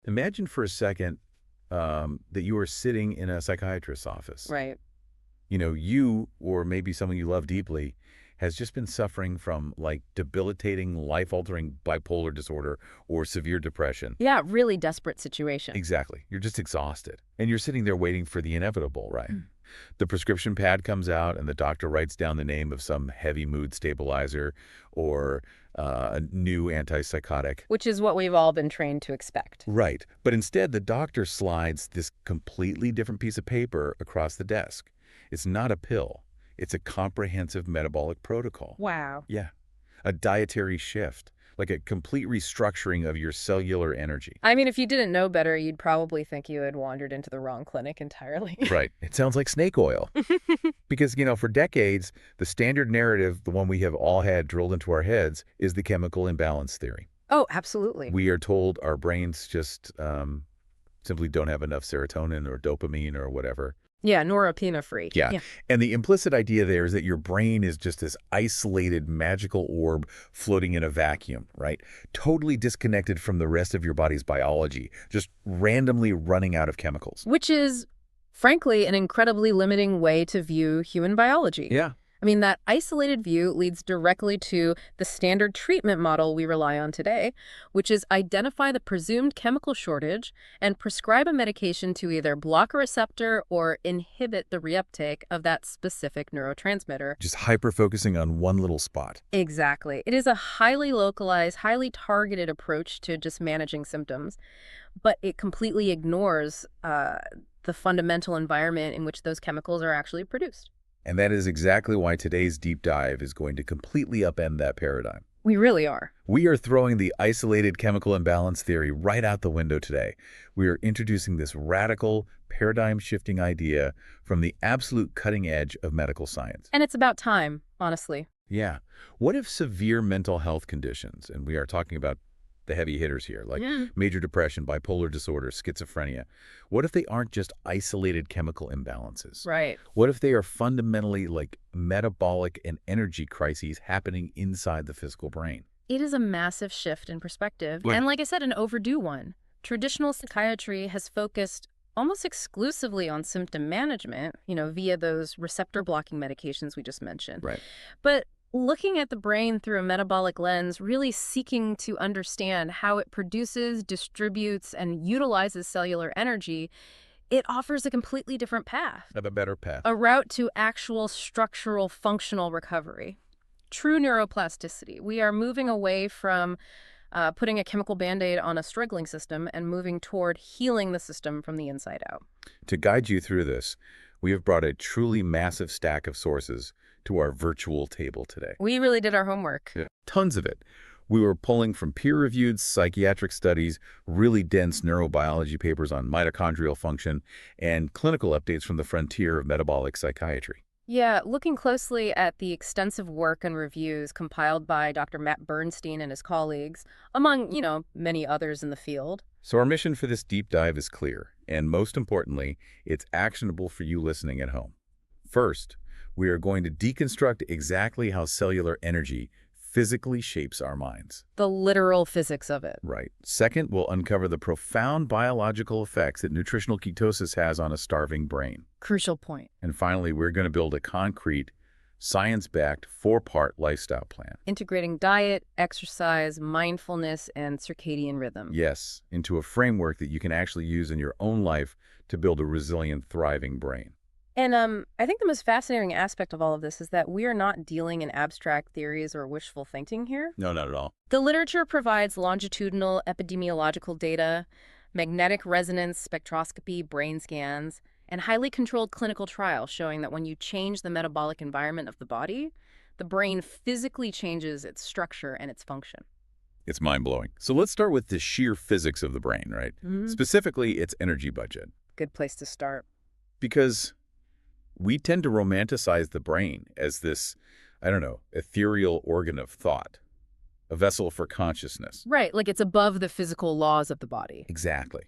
Imagine for a second that you are sitting in a psychiatrist's office. Right. You know, you or maybe someone you love deeply has just been suffering from like debilitating, life-altering bipolar disorder or severe depression. Yeah, really desperate situation. Exactly. You're just exhausted. And you're sitting there waiting for the inevitable, right? Mm. The prescription pad comes out and the doctor writes down the name of some heavy mood stabilizer or a new antipsychotic. Which is what we've all been trained to expect. Right. But instead, the doctor slides this completely different piece of paper across the desk. It's not a pill. It's a comprehensive metabolic protocol. Wow. Yeah. A dietary shift, like a complete restructuring of your cellular energy. I mean, if you didn't know better, you'd probably think you had wandered into the wrong clinic entirely. Right. It sounds like snake oil. Because, for decades, the standard narrative, the one we have all had drilled into our heads, is the chemical imbalance theory. Oh, absolutely. We are told our brains just simply don't have enough serotonin or dopamine or whatever. Yeah, norepinephrine. Yeah. And the implicit idea there is that your brain is just this isolated magical orb floating in a vacuum, right? Totally disconnected from the rest of your body's biology, just randomly running out of chemicals. Which is, frankly, an incredibly limiting way to view human biology. Yeah. I mean, that isolated view leads directly to the standard treatment model we rely on today, which is identify the presumed chemical shortage and prescribe a medication to either block a receptor or inhibit the reuptake of that specific neurotransmitter. Just hyper-focusing on one little spot. Exactly. It is a highly localized, highly targeted approach to just managing symptoms, but it completely ignores the fundamental environment in which those chemicals are actually produced. And that is exactly why today's deep dive is going to completely upend that paradigm. We really are. We are throwing the isolated chemical imbalance theory right out the window today. We are introducing this radical, paradigm-shifting idea from the absolute cutting edge of medical science. And it's about time, honestly. Yeah. What if severe mental health conditions, and we are talking about the heavy hitters here, like major depression, bipolar disorder, schizophrenia, what if they aren't just isolated chemical imbalances? Right. What if they are fundamentally like metabolic and energy crises happening inside the physical brain? It is a massive shift in perspective. Right. And like I said, an overdue one. Traditional psychiatry has focused almost exclusively on symptom management, via those receptor blocking medications we just mentioned. Right. But looking at the brain through a metabolic lens, really seeking to understand how it produces, distributes, and utilizes cellular energy, it offers a completely different path. Have a better path. A route to actual structural functional recovery. True neuroplasticity. We are moving away from putting a chemical Band-Aid on a struggling system and moving toward healing the system from the inside out. To guide you through this, we have brought a truly massive stack of sources to our virtual table today. We really did our homework. Yeah. Tons of it. We were pulling from peer-reviewed psychiatric studies, really dense neurobiology papers on mitochondrial function, and clinical updates from the frontier of metabolic psychiatry. Yeah, looking closely at the extensive work and reviews compiled by Dr. Matt Bernstein and his colleagues, among, many others in the field. So our mission for this deep dive is clear, and most importantly, it's actionable for you listening at home. First, we are going to deconstruct exactly how cellular energy physically shapes our minds. The literal physics of it. Right. Second, we'll uncover the profound biological effects that nutritional ketosis has on a starving brain. Crucial point. And finally, we're going to build a concrete, science-backed, 4-part lifestyle plan. Integrating diet, exercise, mindfulness, and circadian rhythm. Yes, into a framework that you can actually use in your own life to build a resilient, thriving brain. And I think the most fascinating aspect of all of this is that we are not dealing in abstract theories or wishful thinking here. No, not at all. The literature provides longitudinal epidemiological data, magnetic resonance spectroscopy, brain scans, and highly controlled clinical trials showing that when you change the metabolic environment of the body, the brain physically changes its structure and its function. It's mind-blowing. So let's start with the sheer physics of the brain, right? Specifically, its energy budget. Good place to start. Because we tend to romanticize the brain as this, ethereal organ of thought, a vessel for consciousness. Right, like it's above the physical laws of the body. Exactly.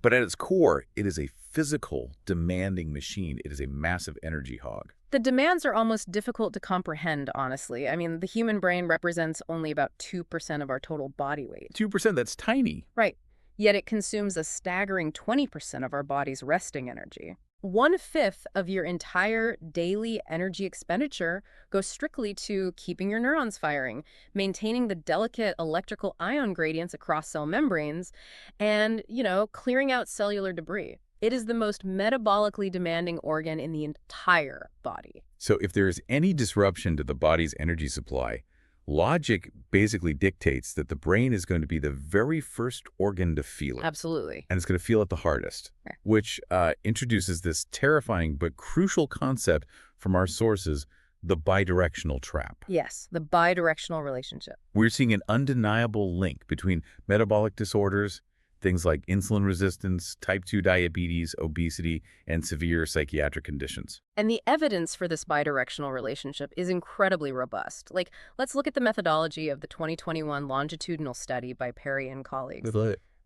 But at its core, it is a physical, demanding machine. It is a massive energy hog. The demands are almost difficult to comprehend, honestly. I mean, the human brain represents only about 2% of our total body weight. 2%, that's tiny. Right. yet it consumes a staggering 20% of our body's resting energy. 1/5 of your entire daily energy expenditure goes strictly to keeping your neurons firing, maintaining the delicate electrical ion gradients across cell membranes, and, clearing out cellular debris. It is the most metabolically demanding organ in the entire body. So if there is any disruption to the body's energy supply, logic basically dictates that the brain is going to be the very first organ to feel it. Absolutely. And it's going to feel it the hardest, Right. which introduces this terrifying but crucial concept from our sources, the bidirectional trap. Yes, the bidirectional relationship. We're seeing an undeniable link between metabolic disorders, things like insulin resistance, type 2 diabetes, obesity, and severe psychiatric conditions. And the evidence for this bidirectional relationship is incredibly robust. Like, let's look at the methodology of the 2021 longitudinal study by Perry and colleagues.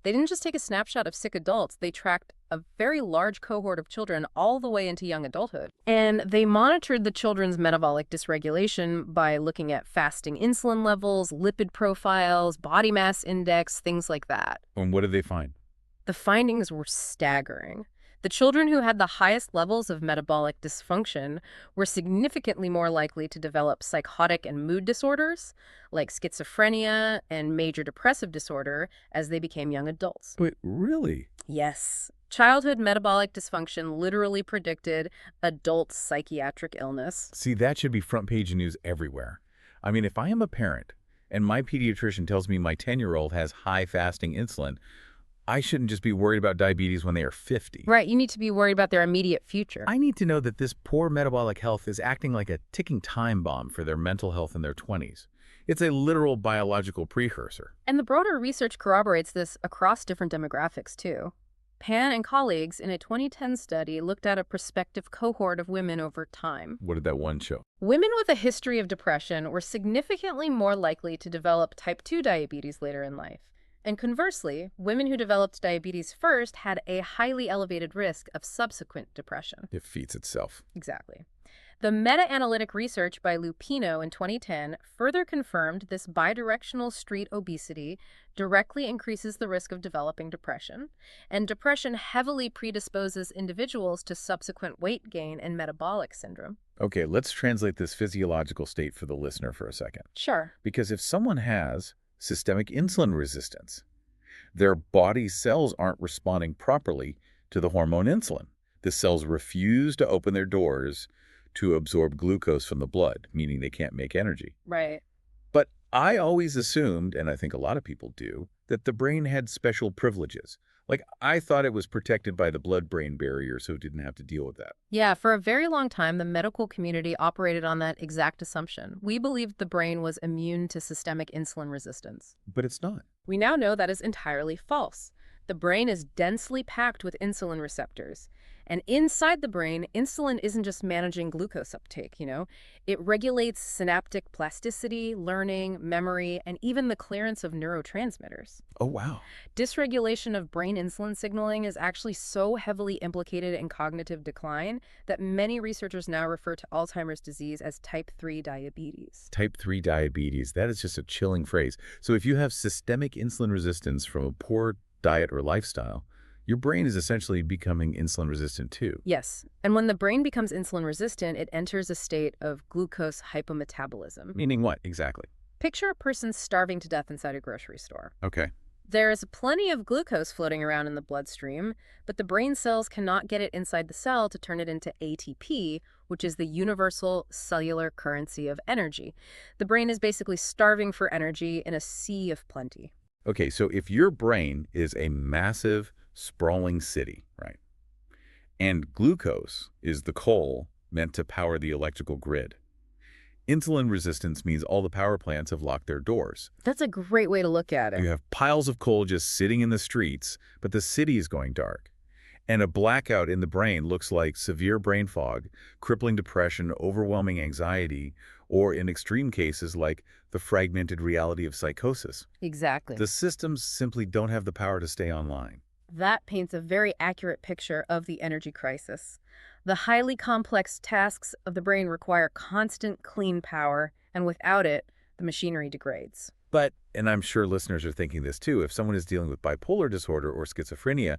They didn't just take a snapshot of sick adults, they tracked a very large cohort of children all the way into young adulthood. And they monitored the children's metabolic dysregulation by looking at fasting insulin levels, lipid profiles, body mass index, things like that. And what did they find? The findings were staggering. The children who had the highest levels of metabolic dysfunction were significantly more likely to develop psychotic and mood disorders, like schizophrenia and major depressive disorder, as they became young adults. Wait, really? Yes. Childhood metabolic dysfunction literally predicted adult psychiatric illness. See, that should be front page news everywhere. I mean, if I am a parent and my pediatrician tells me my 10-year-old has high fasting insulin, I shouldn't just be worried about diabetes when they are 50. Right, you need to be worried about their immediate future. I need to know that this poor metabolic health is acting like a ticking time bomb for their mental health in their 20s. It's a literal biological precursor. And the broader research corroborates this across different demographics, too. Pan and colleagues in a 2010 study looked at a prospective cohort of women over time. What did that one show? Women with a history of depression were significantly more likely to develop type 2 diabetes later in life. And conversely, women who developed diabetes first had a highly elevated risk of subsequent depression. It feeds itself. Exactly. The meta-analytic research by Lupino in 2010 further confirmed this bidirectional street obesity directly increases the risk of developing depression, and depression heavily predisposes individuals to subsequent weight gain and metabolic syndrome. Okay, let's translate this physiological state for the listener for a second. Sure. Because if someone has systemic insulin resistance, their body cells aren't responding properly to the hormone insulin. The cells refuse to open their doors to absorb glucose from the blood, meaning they can't make energy. Right. But I always assumed, and I think a lot of people do, that the brain had special privileges. Like, I thought it was protected by the blood-brain barrier, so it didn't have to deal with that. Yeah, for a very long time, the medical community operated on that exact assumption. We believed the brain was immune to systemic insulin resistance. But it's not. We now know that is entirely false. The brain is densely packed with insulin receptors. And inside the brain, insulin isn't just managing glucose uptake, It regulates synaptic plasticity, learning, memory, and even the clearance of neurotransmitters. Oh, wow. Dysregulation of brain insulin signaling is actually so heavily implicated in cognitive decline that many researchers now refer to Alzheimer's disease as type 3 diabetes. Type 3 diabetes, that is just a chilling phrase. So if you have systemic insulin resistance from a poor diet or lifestyle, your brain is essentially becoming insulin resistant too. Yes, and when the brain becomes insulin resistant, it enters a state of glucose hypometabolism. Meaning what, exactly? Picture a person starving to death inside a grocery store. Okay. There is plenty of glucose floating around in the bloodstream, but the brain cells cannot get it inside the cell to turn it into ATP, which is the universal cellular currency of energy. The brain is basically starving for energy in a sea of plenty. Okay, so if your brain is a massive, sprawling city, right, and glucose is the coal meant to power the electrical grid, insulin resistance means all the power plants have locked their doors. That's a great way to look at it. You have piles of coal just sitting in the streets, but the city is going dark. And a blackout in the brain looks like severe brain fog, crippling depression, overwhelming anxiety, or in extreme cases like the fragmented reality of psychosis. Exactly. The systems simply don't have the power to stay online. That paints a very accurate picture of the energy crisis. The highly complex tasks of the brain require constant clean power, and without it, the machinery degrades. But, and I'm sure listeners are thinking this too, if someone is dealing with bipolar disorder or schizophrenia,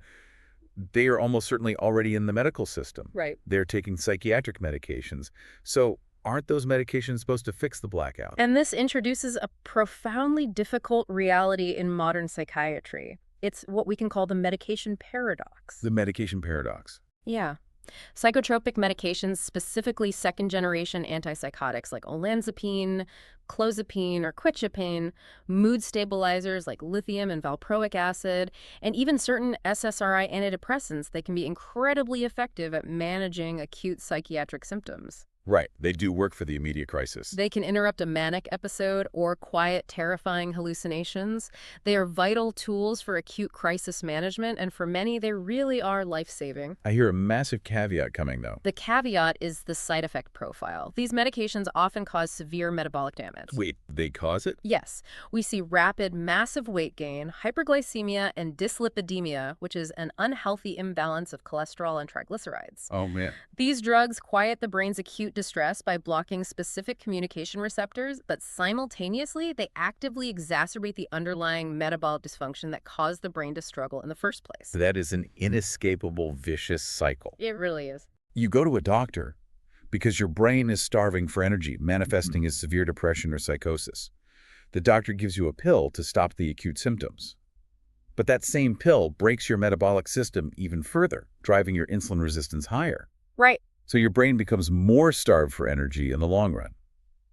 they are almost certainly already in the medical system. Right. They're taking psychiatric medications. So aren't those medications supposed to fix the blackout? And this introduces a profoundly difficult reality in modern psychiatry. It's what we can call the medication paradox. The medication paradox. Yeah. Psychotropic medications, specifically second-generation antipsychotics like olanzapine, clozapine, or quetiapine, mood stabilizers like lithium and valproic acid, and even certain SSRI antidepressants, they can be incredibly effective at managing acute psychiatric symptoms. Right. They do work for the immediate crisis. They can interrupt a manic episode or quiet, terrifying hallucinations. They are vital tools for acute crisis management, and for many, they really are life-saving. I hear a massive caveat coming, though. The caveat is the side effect profile. These medications often cause severe metabolic damage. Wait, they cause it? Yes, we see rapid, massive weight gain, hyperglycemia, and dyslipidemia, which is an unhealthy imbalance of cholesterol and triglycerides. Oh, man. These drugs quiet the brain's acute distress by blocking specific communication receptors, but simultaneously, they actively exacerbate the underlying metabolic dysfunction that caused the brain to struggle in the first place. That is an inescapable vicious cycle. It really is. You go to a doctor because your brain is starving for energy, manifesting as severe depression or psychosis. The doctor gives you a pill to stop the acute symptoms. But that same pill breaks your metabolic system even further, driving your insulin resistance higher. Right. So your brain becomes more starved for energy in the long run.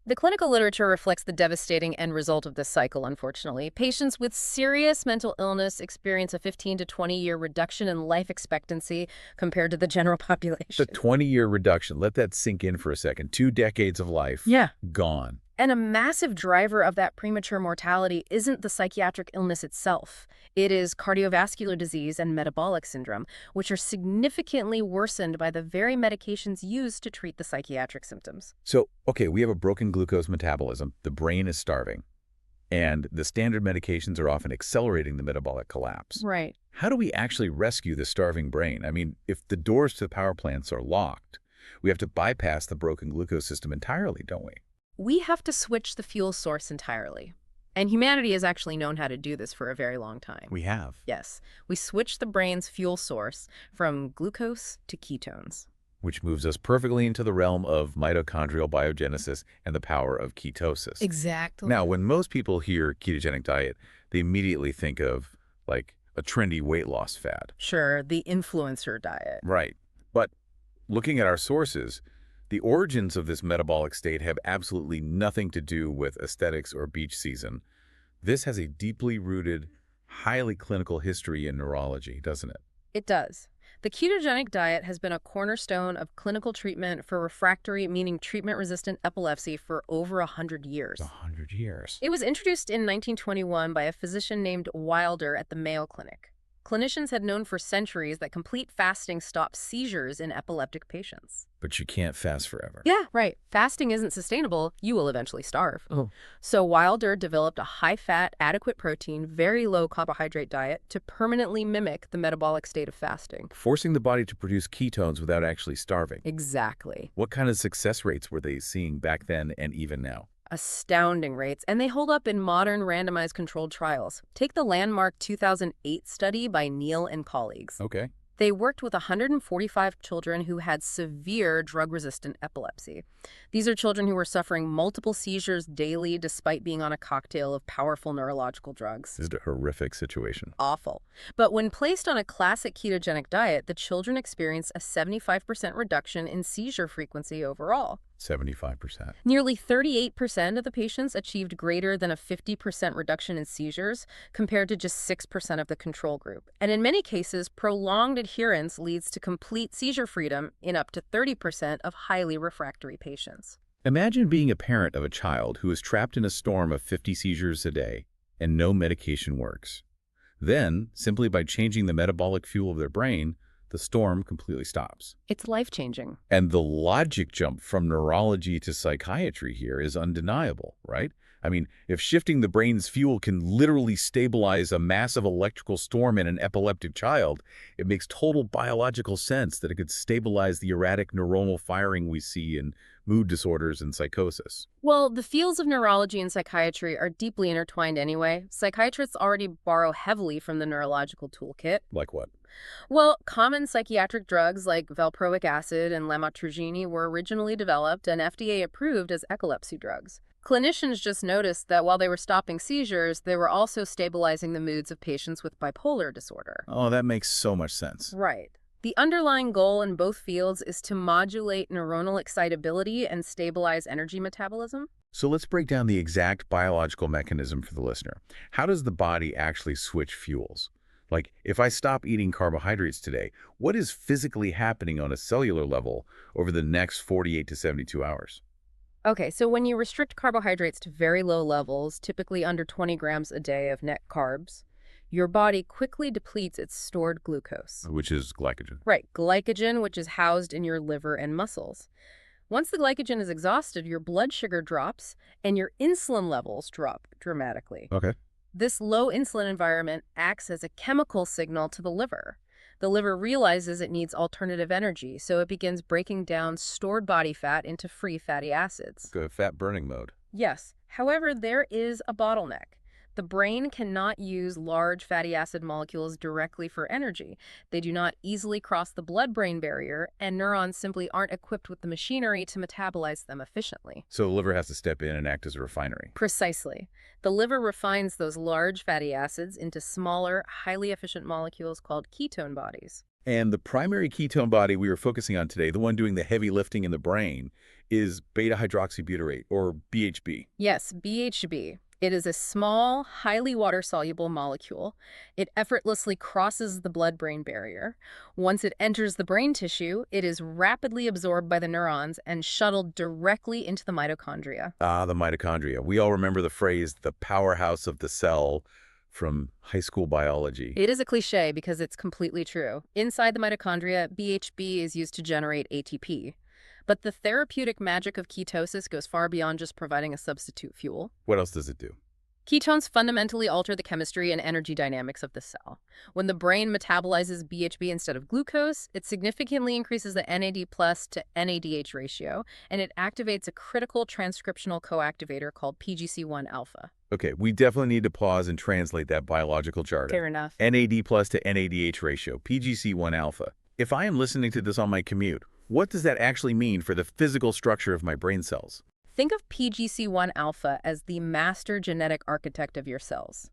The clinical literature reflects the devastating end result of this cycle, unfortunately. Patients with serious mental illness experience a 15 to 20-year reduction in life expectancy compared to the general population. The 20-year reduction, let that sink in for a second. 2 decades of life, gone. And a massive driver of that premature mortality isn't the psychiatric illness itself. It is cardiovascular disease and metabolic syndrome, which are significantly worsened by the very medications used to treat the psychiatric symptoms. So, okay, we have a broken glucose metabolism. The brain is starving. And the standard medications are often accelerating the metabolic collapse. Right. How do we actually rescue the starving brain? I mean, if the doors to the power plants are locked, we have to bypass the broken glucose system entirely, don't we? We have to switch the fuel source entirely. And humanity has actually known how to do this for a very long time. We have. Yes. We switch the brain's fuel source from glucose to ketones. Which moves us perfectly into the realm of mitochondrial biogenesis and the power of ketosis. Exactly. Now, when most people hear ketogenic diet, they immediately think of, like, a trendy weight loss fad. Sure, the influencer diet. Right. But looking at our sources, the origins of this metabolic state have absolutely nothing to do with aesthetics or beach season. This has a deeply rooted, highly clinical history in neurology, doesn't it? It does. The ketogenic diet has been a cornerstone of clinical treatment for refractory, meaning treatment-resistant epilepsy for over 100 years. 100 years. It was introduced in 1921 by a physician named Wilder at the Mayo Clinic. Clinicians had known for centuries that complete fasting stops seizures in epileptic patients. But you can't fast forever. Yeah, right. Fasting isn't sustainable. You will eventually starve. Oh. So Wilder developed a high-fat, adequate protein, very low carbohydrate diet to permanently mimic the metabolic state of fasting. Forcing the body to produce ketones without actually starving. Exactly. What kind of success rates were they seeing back then and even now? Astounding rates, and they hold up in modern randomized controlled trials. Take the landmark 2008 study by Neal and colleagues. Okay. They worked with 145 children who had severe drug-resistant epilepsy. These are children who were suffering multiple seizures daily despite being on a cocktail of powerful neurological drugs. This is a horrific situation. Awful. But when placed on a classic ketogenic diet, the children experienced a 75% reduction in seizure frequency overall. 75%. Nearly 38% of the patients achieved greater than a 50% reduction in seizures, compared to just 6% of the control group. And in many cases, prolonged adherence leads to complete seizure freedom in up to 30% of highly refractory patients. Imagine being a parent of a child who is trapped in a storm of 50 seizures a day and no medication works. Then, simply by changing the metabolic fuel of their brain, the storm completely stops. It's life-changing. And the logic jump from neurology to psychiatry here is undeniable, right? I mean, if shifting the brain's fuel can literally stabilize a massive electrical storm in an epileptic child, it makes total biological sense that it could stabilize the erratic neuronal firing we see in mood disorders and psychosis. Well, the fields of neurology and psychiatry are deeply intertwined anyway. Psychiatrists already borrow heavily from the neurological toolkit. Like what? Well, common psychiatric drugs like valproic acid and lamotrigine were originally developed and FDA approved as epilepsy drugs. Clinicians just noticed that while they were stopping seizures, they were also stabilizing the moods of patients with bipolar disorder. Oh, that makes so much sense. Right. The underlying goal in both fields is to modulate neuronal excitability and stabilize energy metabolism. So let's break down the exact biological mechanism for the listener. How does the body actually switch fuels? Like, if I stop eating carbohydrates today, what is physically happening on a cellular level over the next 48 to 72 hours? Okay, so when you restrict carbohydrates to very low levels, typically under 20 grams a day of net carbs, your body quickly depletes its stored glucose. Which is glycogen. Right, glycogen, which is housed in your liver and muscles. Once the glycogen is exhausted, your blood sugar drops and your insulin levels drop dramatically. Okay. This low insulin environment acts as a chemical signal to the liver. The liver realizes it needs alternative energy, so it begins breaking down stored body fat into free fatty acids. Fat burning mode. Yes. However, there is a bottleneck. The brain cannot use large fatty acid molecules directly for energy. They do not easily cross the blood-brain barrier, and neurons simply aren't equipped with the machinery to metabolize them efficiently. So the liver has to step in and act as a refinery. Precisely. The liver refines those large fatty acids into smaller, highly efficient molecules called ketone bodies. And the primary ketone body we were focusing on today, the one doing the heavy lifting in the brain, is beta-hydroxybutyrate, or BHB. Yes, BHB. It is a small, highly water-soluble molecule. It effortlessly crosses the blood-brain barrier. Once it enters the brain tissue, it is rapidly absorbed by the neurons and shuttled directly into the mitochondria. Ah, the mitochondria. We all remember the phrase, the powerhouse of the cell, from high school biology. It is a cliche because it's completely true. Inside the mitochondria, BHB is used to generate ATP. But the therapeutic magic of ketosis goes far beyond just providing a substitute fuel. What else does it do? Ketones fundamentally alter the chemistry and energy dynamics of the cell. When the brain metabolizes BHB instead of glucose, it significantly increases the NAD plus to NADH ratio, and it activates a critical transcriptional coactivator called PGC1 alpha. Okay, we definitely need to pause and translate that biological jargon. Fair enough. NAD plus to NADH ratio, PGC1 alpha. If I am listening to this on my commute, what does that actually mean for the physical structure of my brain cells? Think of PGC1 alpha as the master genetic architect of your cells.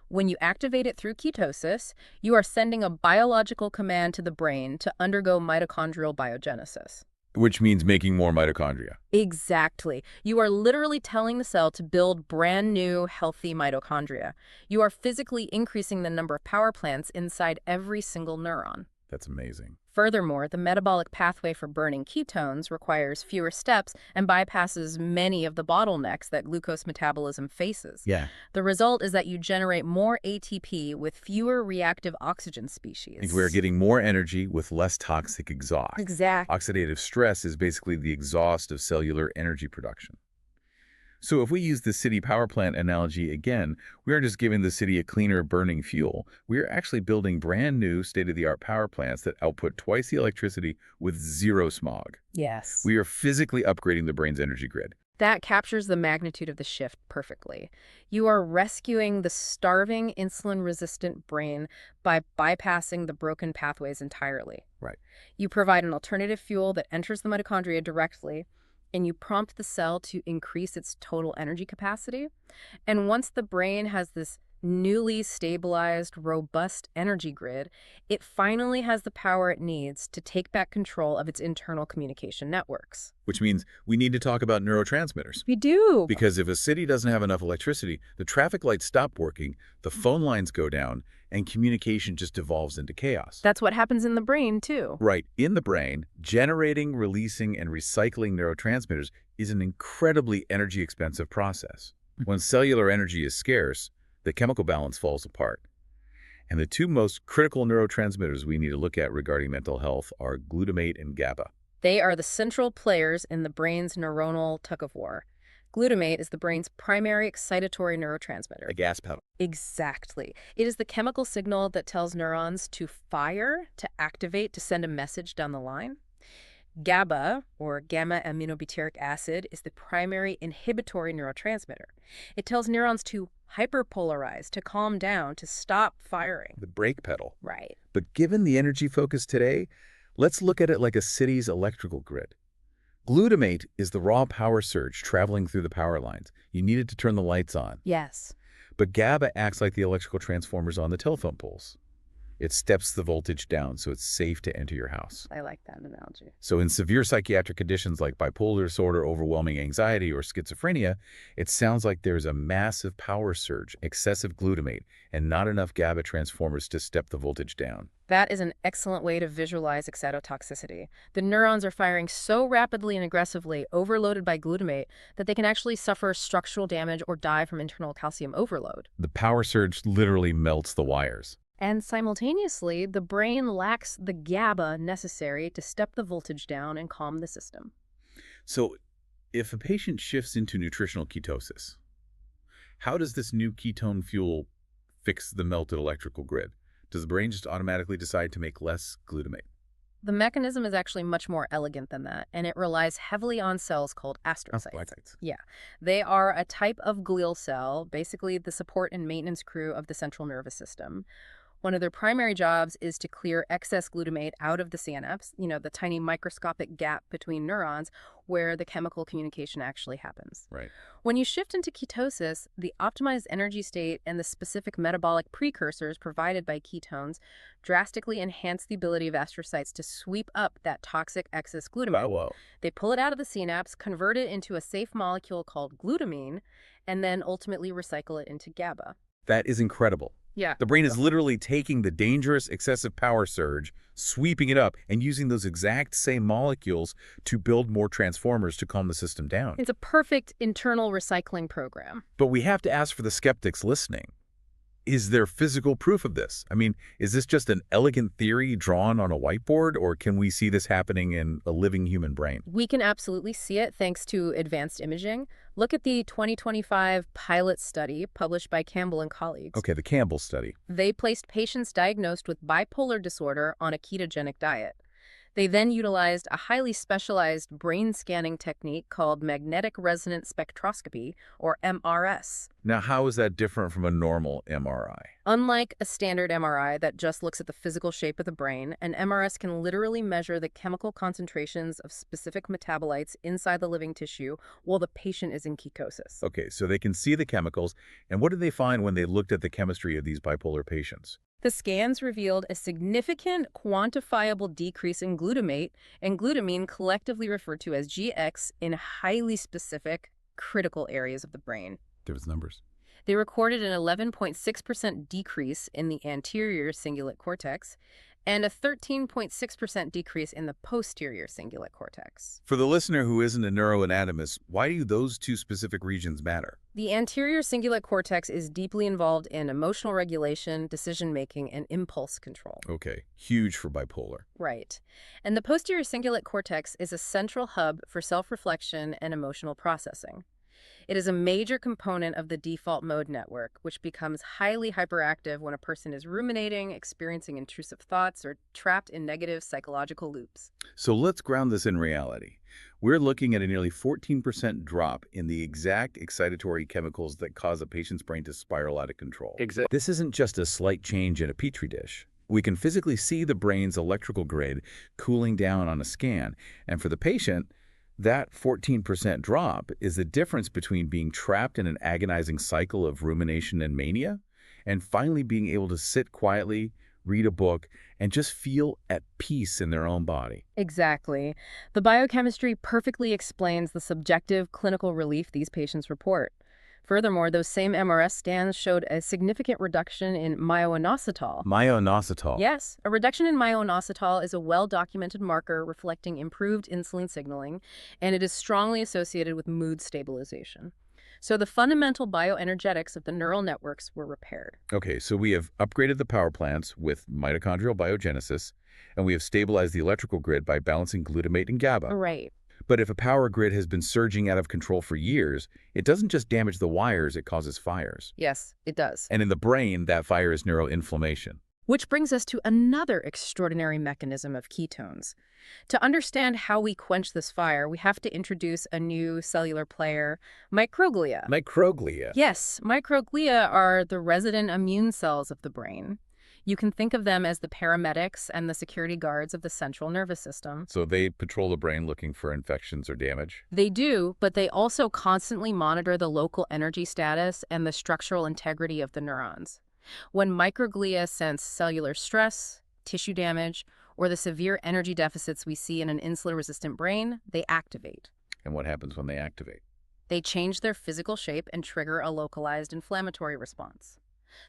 When you activate it through ketosis, you are sending a biological command to the brain to undergo mitochondrial biogenesis. Which means making more mitochondria. Exactly. You are literally telling the cell to build brand new, healthy mitochondria. You are physically increasing the number of power plants inside every single neuron. That's amazing. Furthermore, the metabolic pathway for burning ketones requires fewer steps and bypasses many of the bottlenecks that glucose metabolism faces. Yeah. The result is that you generate more ATP with fewer reactive oxygen species. We're getting more energy with less toxic exhaust. Exactly. Oxidative stress is basically the exhaust of cellular energy production. So if we use the city power plant analogy again, we aren't just giving the city a cleaner burning fuel. We are actually building brand new state-of-the-art power plants that output twice the electricity with zero smog. Yes. We are physically upgrading the brain's energy grid. That captures the magnitude of the shift perfectly. You are rescuing the starving, insulin-resistant brain by bypassing the broken pathways entirely. Right. You provide an alternative fuel that enters the mitochondria directly, and you prompt the cell to increase its total energy capacity. And once the brain has this newly stabilized, robust energy grid, it finally has the power it needs to take back control of its internal communication networks. Which means we need to talk about neurotransmitters. We do. Because if a city doesn't have enough electricity, the traffic lights stop working, the phone lines go down, and communication just devolves into chaos. That's what happens in the brain, too. Right. In the brain, generating, releasing, and recycling neurotransmitters is an incredibly energy-expensive process. When cellular energy is scarce, the chemical balance falls apart. And the two most critical neurotransmitters we need to look at regarding mental health are glutamate and GABA. They are the central players in the brain's neuronal tug-of-war. Glutamate is the brain's primary excitatory neurotransmitter. A gas pedal. Exactly. It is the chemical signal that tells neurons to fire, to activate, to send a message down the line. GABA, or gamma-aminobutyric acid, is the primary inhibitory neurotransmitter. It tells neurons to hyperpolarize, to calm down, to stop firing. The brake pedal. Right. But given the energy focus today, let's look at it like a city's electrical grid. Glutamate is the raw power surge traveling through the power lines. You need it to turn the lights on. Yes. But GABA acts like the electrical transformers on the telephone poles. It steps the voltage down so it's safe to enter your house. I like that analogy. So in severe psychiatric conditions like bipolar disorder, overwhelming anxiety, or schizophrenia, it sounds like there's a massive power surge, excessive glutamate, and not enough GABA transformers to step the voltage down. That is an excellent way to visualize excitotoxicity. The neurons are firing so rapidly and aggressively, overloaded by glutamate, that they can actually suffer structural damage or die from internal calcium overload. The power surge literally melts the wires. And simultaneously, the brain lacks the GABA necessary to step the voltage down and calm the system. So if a patient shifts into nutritional ketosis, how does this new ketone fuel fix the melted electrical grid? Does the brain just automatically decide to make less glutamate? The mechanism is actually much more elegant than that, and it relies heavily on cells called astrocytes. Astrocytes. Yeah, they are a type of glial cell, basically the support and maintenance crew of the central nervous system. One of their primary jobs is to clear excess glutamate out of the synapse, the tiny microscopic gap between neurons where the chemical communication actually happens. Right. When you shift into ketosis, the optimized energy state and the specific metabolic precursors provided by ketones drastically enhance the ability of astrocytes to sweep up that toxic excess glutamate. Whoa. They pull it out of the synapse, convert it into a safe molecule called glutamine, and then ultimately recycle it into GABA. That is incredible. Yeah. The brain is literally taking the dangerous excessive power surge, sweeping it up, and using those exact same molecules to build more transformers to calm the system down. It's a perfect internal recycling program. But we have to ask for the skeptics listening. Is there physical proof of this? I mean, is this just an elegant theory drawn on a whiteboard, or can we see this happening in a living human brain? We can absolutely see it thanks to advanced imaging. Look at the 2025 pilot study published by Campbell and colleagues. Okay, the Campbell study. They placed patients diagnosed with bipolar disorder on a ketogenic diet. They then utilized a highly specialized brain scanning technique called magnetic resonance spectroscopy, or MRS. Now, how is that different from a normal MRI? Unlike a standard MRI that just looks at the physical shape of the brain, an MRS can literally measure the chemical concentrations of specific metabolites inside the living tissue while the patient is in ketosis. Okay, so they can see the chemicals, and what did they find when they looked at the chemistry of these bipolar patients? The scans revealed a significant quantifiable decrease in glutamate and glutamine, collectively referred to as GX, in highly specific, critical areas of the brain. Give us numbers. They recorded an 11.6% decrease in the anterior cingulate cortex and a 13.6% decrease in the posterior cingulate cortex. For the listener who isn't a neuroanatomist, why do those two specific regions matter? The anterior cingulate cortex is deeply involved in emotional regulation, decision-making, and impulse control. Okay, huge for bipolar. Right. And the posterior cingulate cortex is a central hub for self-reflection and emotional processing. It is a major component of the default mode network, which becomes highly hyperactive when a person is ruminating, experiencing intrusive thoughts, or trapped in negative psychological loops. So let's ground this in reality. We're looking at a nearly 14% drop in the exact excitatory chemicals that cause a patient's brain to spiral out of control. Exactly. This isn't just a slight change in a petri dish. We can physically see the brain's electrical grid cooling down on a scan, and for the patient, that 14% drop is the difference between being trapped in an agonizing cycle of rumination and mania and finally being able to sit quietly, read a book, and just feel at peace in their own body. Exactly. The biochemistry perfectly explains the subjective clinical relief these patients report. Furthermore, those same MRS scans showed a significant reduction in myo-inositol. Myo-inositol. Yes, a reduction in myo-inositol is a well-documented marker reflecting improved insulin signaling, and it is strongly associated with mood stabilization. So the fundamental bioenergetics of the neural networks were repaired. Okay, so we have upgraded the power plants with mitochondrial biogenesis, and we have stabilized the electrical grid by balancing glutamate and GABA. Right. But if a power grid has been surging out of control for years, it doesn't just damage the wires, it causes fires. Yes, it does. And in the brain, that fire is neuroinflammation. Which brings us to another extraordinary mechanism of ketones. To understand how we quench this fire, we have to introduce a new cellular player, microglia. Microglia. Yes, microglia are the resident immune cells of the brain. You can think of them as the paramedics and the security guards of the central nervous system. So they patrol the brain looking for infections or damage. They do, but they also constantly monitor the local energy status and the structural integrity of the neurons. When microglia sense cellular stress, tissue damage, or the severe energy deficits we see in an insulin-resistant brain, they activate. And what happens when they activate? They change their physical shape and trigger a localized inflammatory response.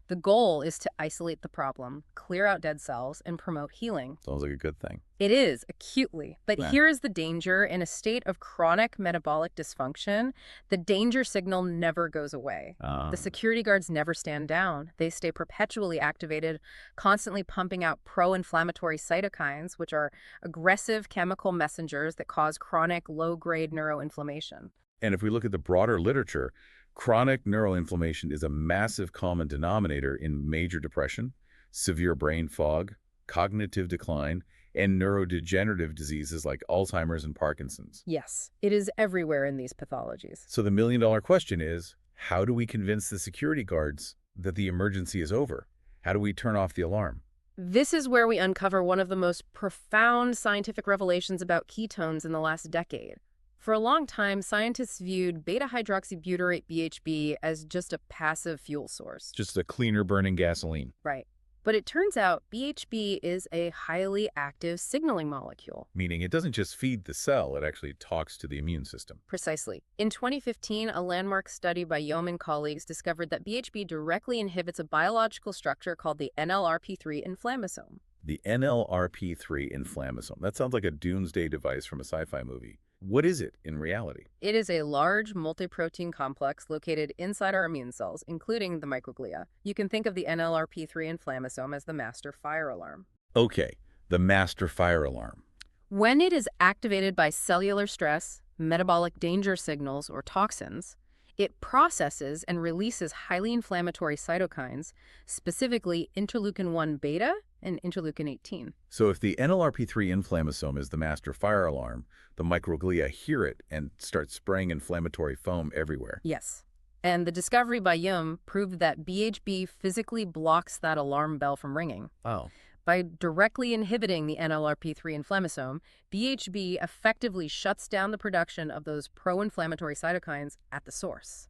The goal is to isolate the problem, clear out dead cells, and promote healing. Sounds like a good thing. It is, acutely. But Yeah. here is the danger. In a state of chronic metabolic dysfunction, the danger signal never goes away. The security guards never stand down. They stay perpetually activated, constantly pumping out pro-inflammatory cytokines, which are aggressive chemical messengers that cause chronic low-grade neuroinflammation. And if we look at the broader literature, chronic neuroinflammation is a massive common denominator in major depression, severe brain fog, cognitive decline, and neurodegenerative diseases like Alzheimer's and Parkinson's. Yes, it is everywhere in these pathologies. So the million-dollar question is, how do we convince the security guards that the emergency is over? How do we turn off the alarm? This is where we uncover one of the most profound scientific revelations about ketones in the last decade. For a long time, scientists viewed beta-hydroxybutyrate BHB as just a passive fuel source. Just a cleaner burning gasoline. Right. But it turns out BHB is a highly active signaling molecule. Meaning it doesn't just feed the cell, it actually talks to the immune system. Precisely. In 2015, a landmark study by Yom and colleagues discovered that BHB directly inhibits a biological structure called the NLRP3 inflammasome. The NLRP3 inflammasome. That sounds like a doomsday device from a sci-fi movie. What is it in reality? It is a large multi-protein complex located inside our immune cells, including the microglia. You can think of the NLRP3 inflammasome as the master fire alarm. Okay, the master fire alarm. When it is activated by cellular stress, metabolic danger signals, or toxins, it processes and releases highly inflammatory cytokines, specifically interleukin-1 beta and interleukin-18. So if the NLRP3 inflammasome is the master fire alarm, the microglia hear it and start spraying inflammatory foam everywhere. Yes. And the discovery by Yum proved that BHB physically blocks that alarm bell from ringing. Oh. By directly inhibiting the NLRP3 inflammasome, BHB effectively shuts down the production of those pro-inflammatory cytokines at the source.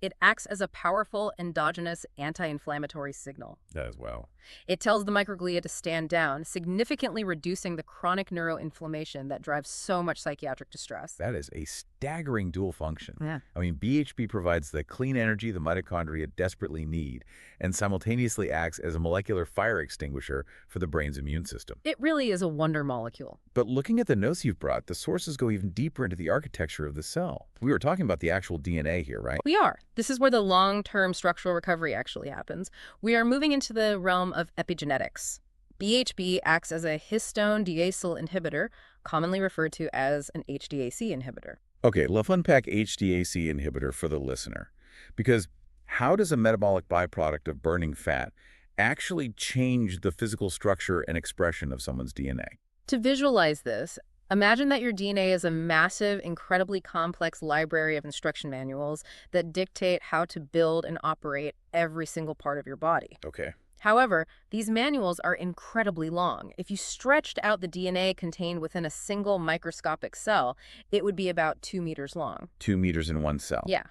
It acts as a powerful endogenous anti-inflammatory signal. That as well. It tells the microglia to stand down, significantly reducing the chronic neuroinflammation that drives so much psychiatric distress. That is a staggering dual function. Yeah. I mean, BHB provides the clean energy the mitochondria desperately need and simultaneously acts as a molecular fire extinguisher for the brain's immune system. It really is a wonder molecule. But looking at the notes you've brought, the sources go even deeper into the architecture of the cell. We were talking about the actual DNA here, right? We are. This is where the long-term structural recovery actually happens. We are moving into the realm of epigenetics. BHB acts as a histone deacyl inhibitor, commonly referred to as an HDAC inhibitor. Okay, let's unpack HDAC inhibitor for the listener. Because how does a metabolic byproduct of burning fat actually change the physical structure and expression of someone's DNA? To visualize this, imagine that your DNA is a massive, incredibly complex library of instruction manuals that dictate how to build and operate every single part of your body. Okay. However, these manuals are incredibly long. If you stretched out the DNA contained within a single microscopic cell, it would be about 2 meters long. 2 meters in one cell. Yeah.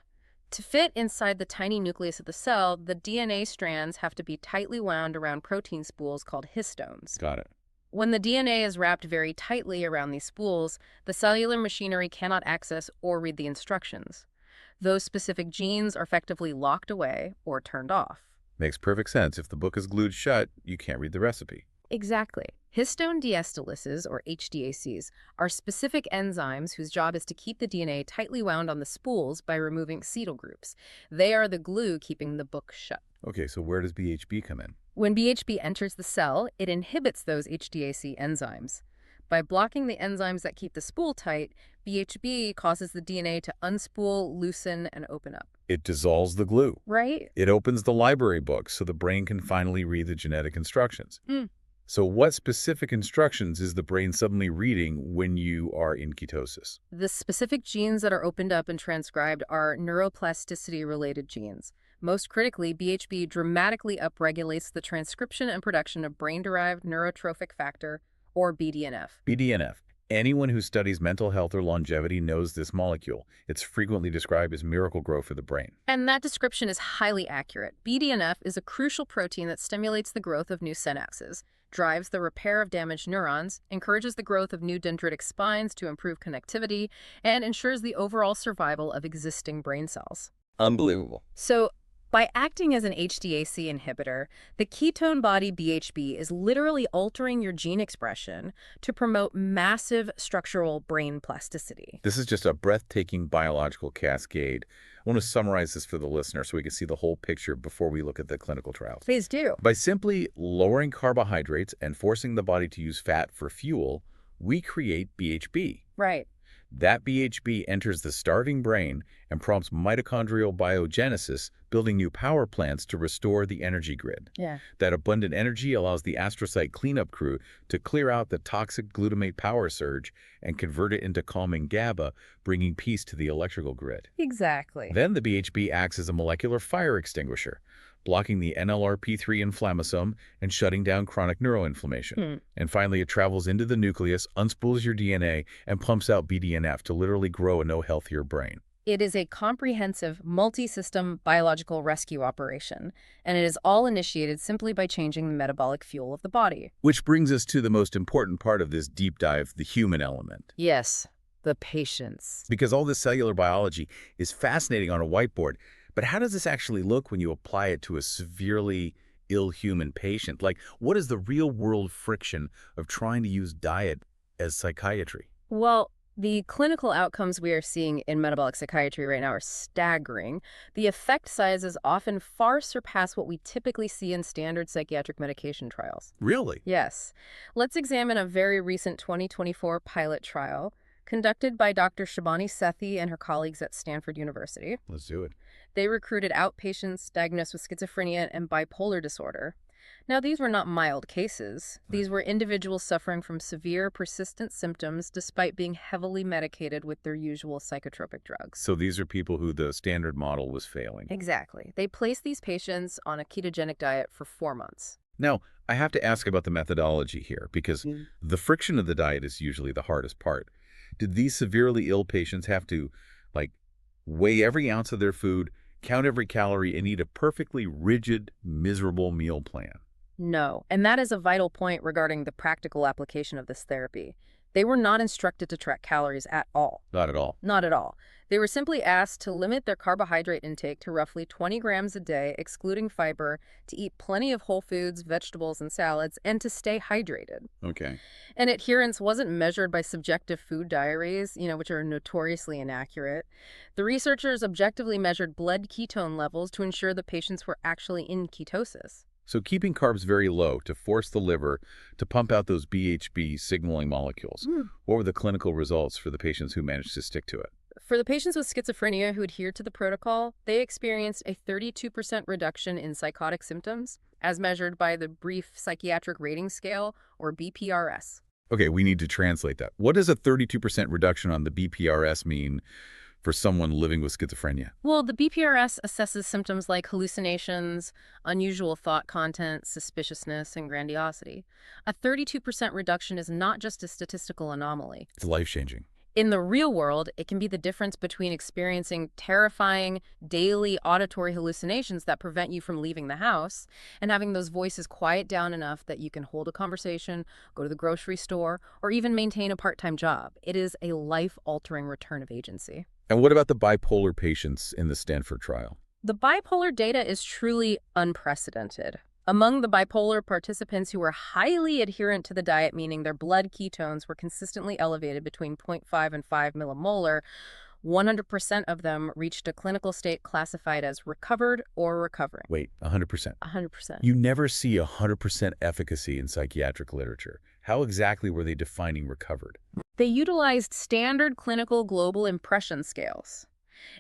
To fit inside the tiny nucleus of the cell, the DNA strands have to be tightly wound around protein spools called histones. Got it. When the DNA is wrapped very tightly around these spools, the cellular machinery cannot access or read the instructions. Those specific genes are effectively locked away or turned off. Makes perfect sense. If the book is glued shut, you can't read the recipe. Exactly. Histone diastylases, or HDACs, are specific enzymes whose job is to keep the DNA tightly wound on the spools by removing acetyl groups. They are the glue keeping the book shut. Okay, so where does BHB come in? When BHB enters the cell, it inhibits those HDAC enzymes. By blocking the enzymes that keep the spool tight, BHB causes the DNA to unspool, loosen, and open up. It dissolves the glue. Right? It opens the library books so the brain can finally read the genetic instructions. Mm. So what specific instructions is the brain suddenly reading when you are in ketosis? The specific genes that are opened up and transcribed are neuroplasticity-related genes. Most critically, BHB dramatically upregulates the transcription and production of brain-derived neurotrophic factor, or BDNF. BDNF. Anyone who studies mental health or longevity knows this molecule. It's frequently described as miracle grow for the brain. And that description is highly accurate. BDNF is a crucial protein that stimulates the growth of new synapses, drives the repair of damaged neurons, encourages the growth of new dendritic spines to improve connectivity, and ensures the overall survival of existing brain cells. Unbelievable. So, by acting as an HDAC inhibitor, the ketone body BHB is literally altering your gene expression to promote massive structural brain plasticity. This is just a breathtaking biological cascade. I want to summarize this for the listener so we can see the whole picture before we look at the clinical trials. Please do. By simply lowering carbohydrates and forcing the body to use fat for fuel, we create BHB. Right. That BHB enters the starving brain and prompts mitochondrial biogenesis, building new power plants to restore the energy grid. Yeah. That abundant energy allows the astrocyte cleanup crew to clear out the toxic glutamate power surge and convert it into calming GABA, bringing peace to the electrical grid. Exactly. Then the BHB acts as a molecular fire extinguisher, blocking the NLRP3 inflammasome and shutting down chronic neuroinflammation. And finally, it travels into the nucleus, unspools your DNA, and pumps out BDNF to literally grow a no healthier brain. It is a comprehensive, multi-system biological rescue operation, and it is all initiated simply by changing the metabolic fuel of the body. Which brings us to the most important part of this deep dive, the human element. Yes, the patience. Because all this cellular biology is fascinating on a whiteboard, but how does this actually look when you apply it to a severely ill human patient? Like, what is the real-world friction of trying to use diet as psychiatry? Well, the clinical outcomes we are seeing in metabolic psychiatry right now are staggering. The effect sizes often far surpass what we typically see in standard psychiatric medication trials. Really? Yes. Let's examine a very recent 2024 pilot trial conducted by Dr. Shabani Sethi and her colleagues at Stanford University. Let's do it. They recruited outpatients diagnosed with schizophrenia and bipolar disorder. Now, these were not mild cases. These were individuals suffering from severe, persistent symptoms despite being heavily medicated with their usual psychotropic drugs. So these are people who the standard model was failing. Exactly. They placed these patients on a ketogenic diet for 4 months. Now, I have to ask about the methodology here, because the friction of the diet is usually the hardest part. Did these severely ill patients have to, weigh every ounce of their food, count every calorie, and eat a perfectly rigid, miserable meal plan? No, and that is a vital point regarding the practical application of this therapy. They were not instructed to track calories at all. Not at all. Not at all. They were simply asked to limit their carbohydrate intake to roughly 20 grams a day, excluding fiber, to eat plenty of whole foods, vegetables, and salads, and to stay hydrated. Okay. And adherence wasn't measured by subjective food diaries, which are notoriously inaccurate. The researchers objectively measured blood ketone levels to ensure the patients were actually in ketosis. So keeping carbs very low to force the liver to pump out those BHB signaling molecules. What were the clinical results for the patients who managed to stick to it? For the patients with schizophrenia who adhered to the protocol, they experienced a 32% reduction in psychotic symptoms, as measured by the Brief Psychiatric Rating Scale, or BPRS. Okay, we need to translate that. What does a 32% reduction on the BPRS mean for someone living with schizophrenia? Well, the BPRS assesses symptoms like hallucinations, unusual thought content, suspiciousness, and grandiosity. A 32% reduction is not just a statistical anomaly. It's life-changing. In the real world, it can be the difference between experiencing terrifying daily auditory hallucinations that prevent you from leaving the house and having those voices quiet down enough that you can hold a conversation, go to the grocery store, or even maintain a part-time job. It is a life-altering return of agency. And what about the bipolar patients in the Stanford trial? The bipolar data is truly unprecedented. Among the bipolar participants who were highly adherent to the diet, meaning their blood ketones were consistently elevated between 0.5 and 5 millimolar, 100% of them reached a clinical state classified as recovered or recovering. Wait, 100%? 100%. You never see 100% efficacy in psychiatric literature. How exactly were they defining recovered? They utilized standard clinical global impression scales.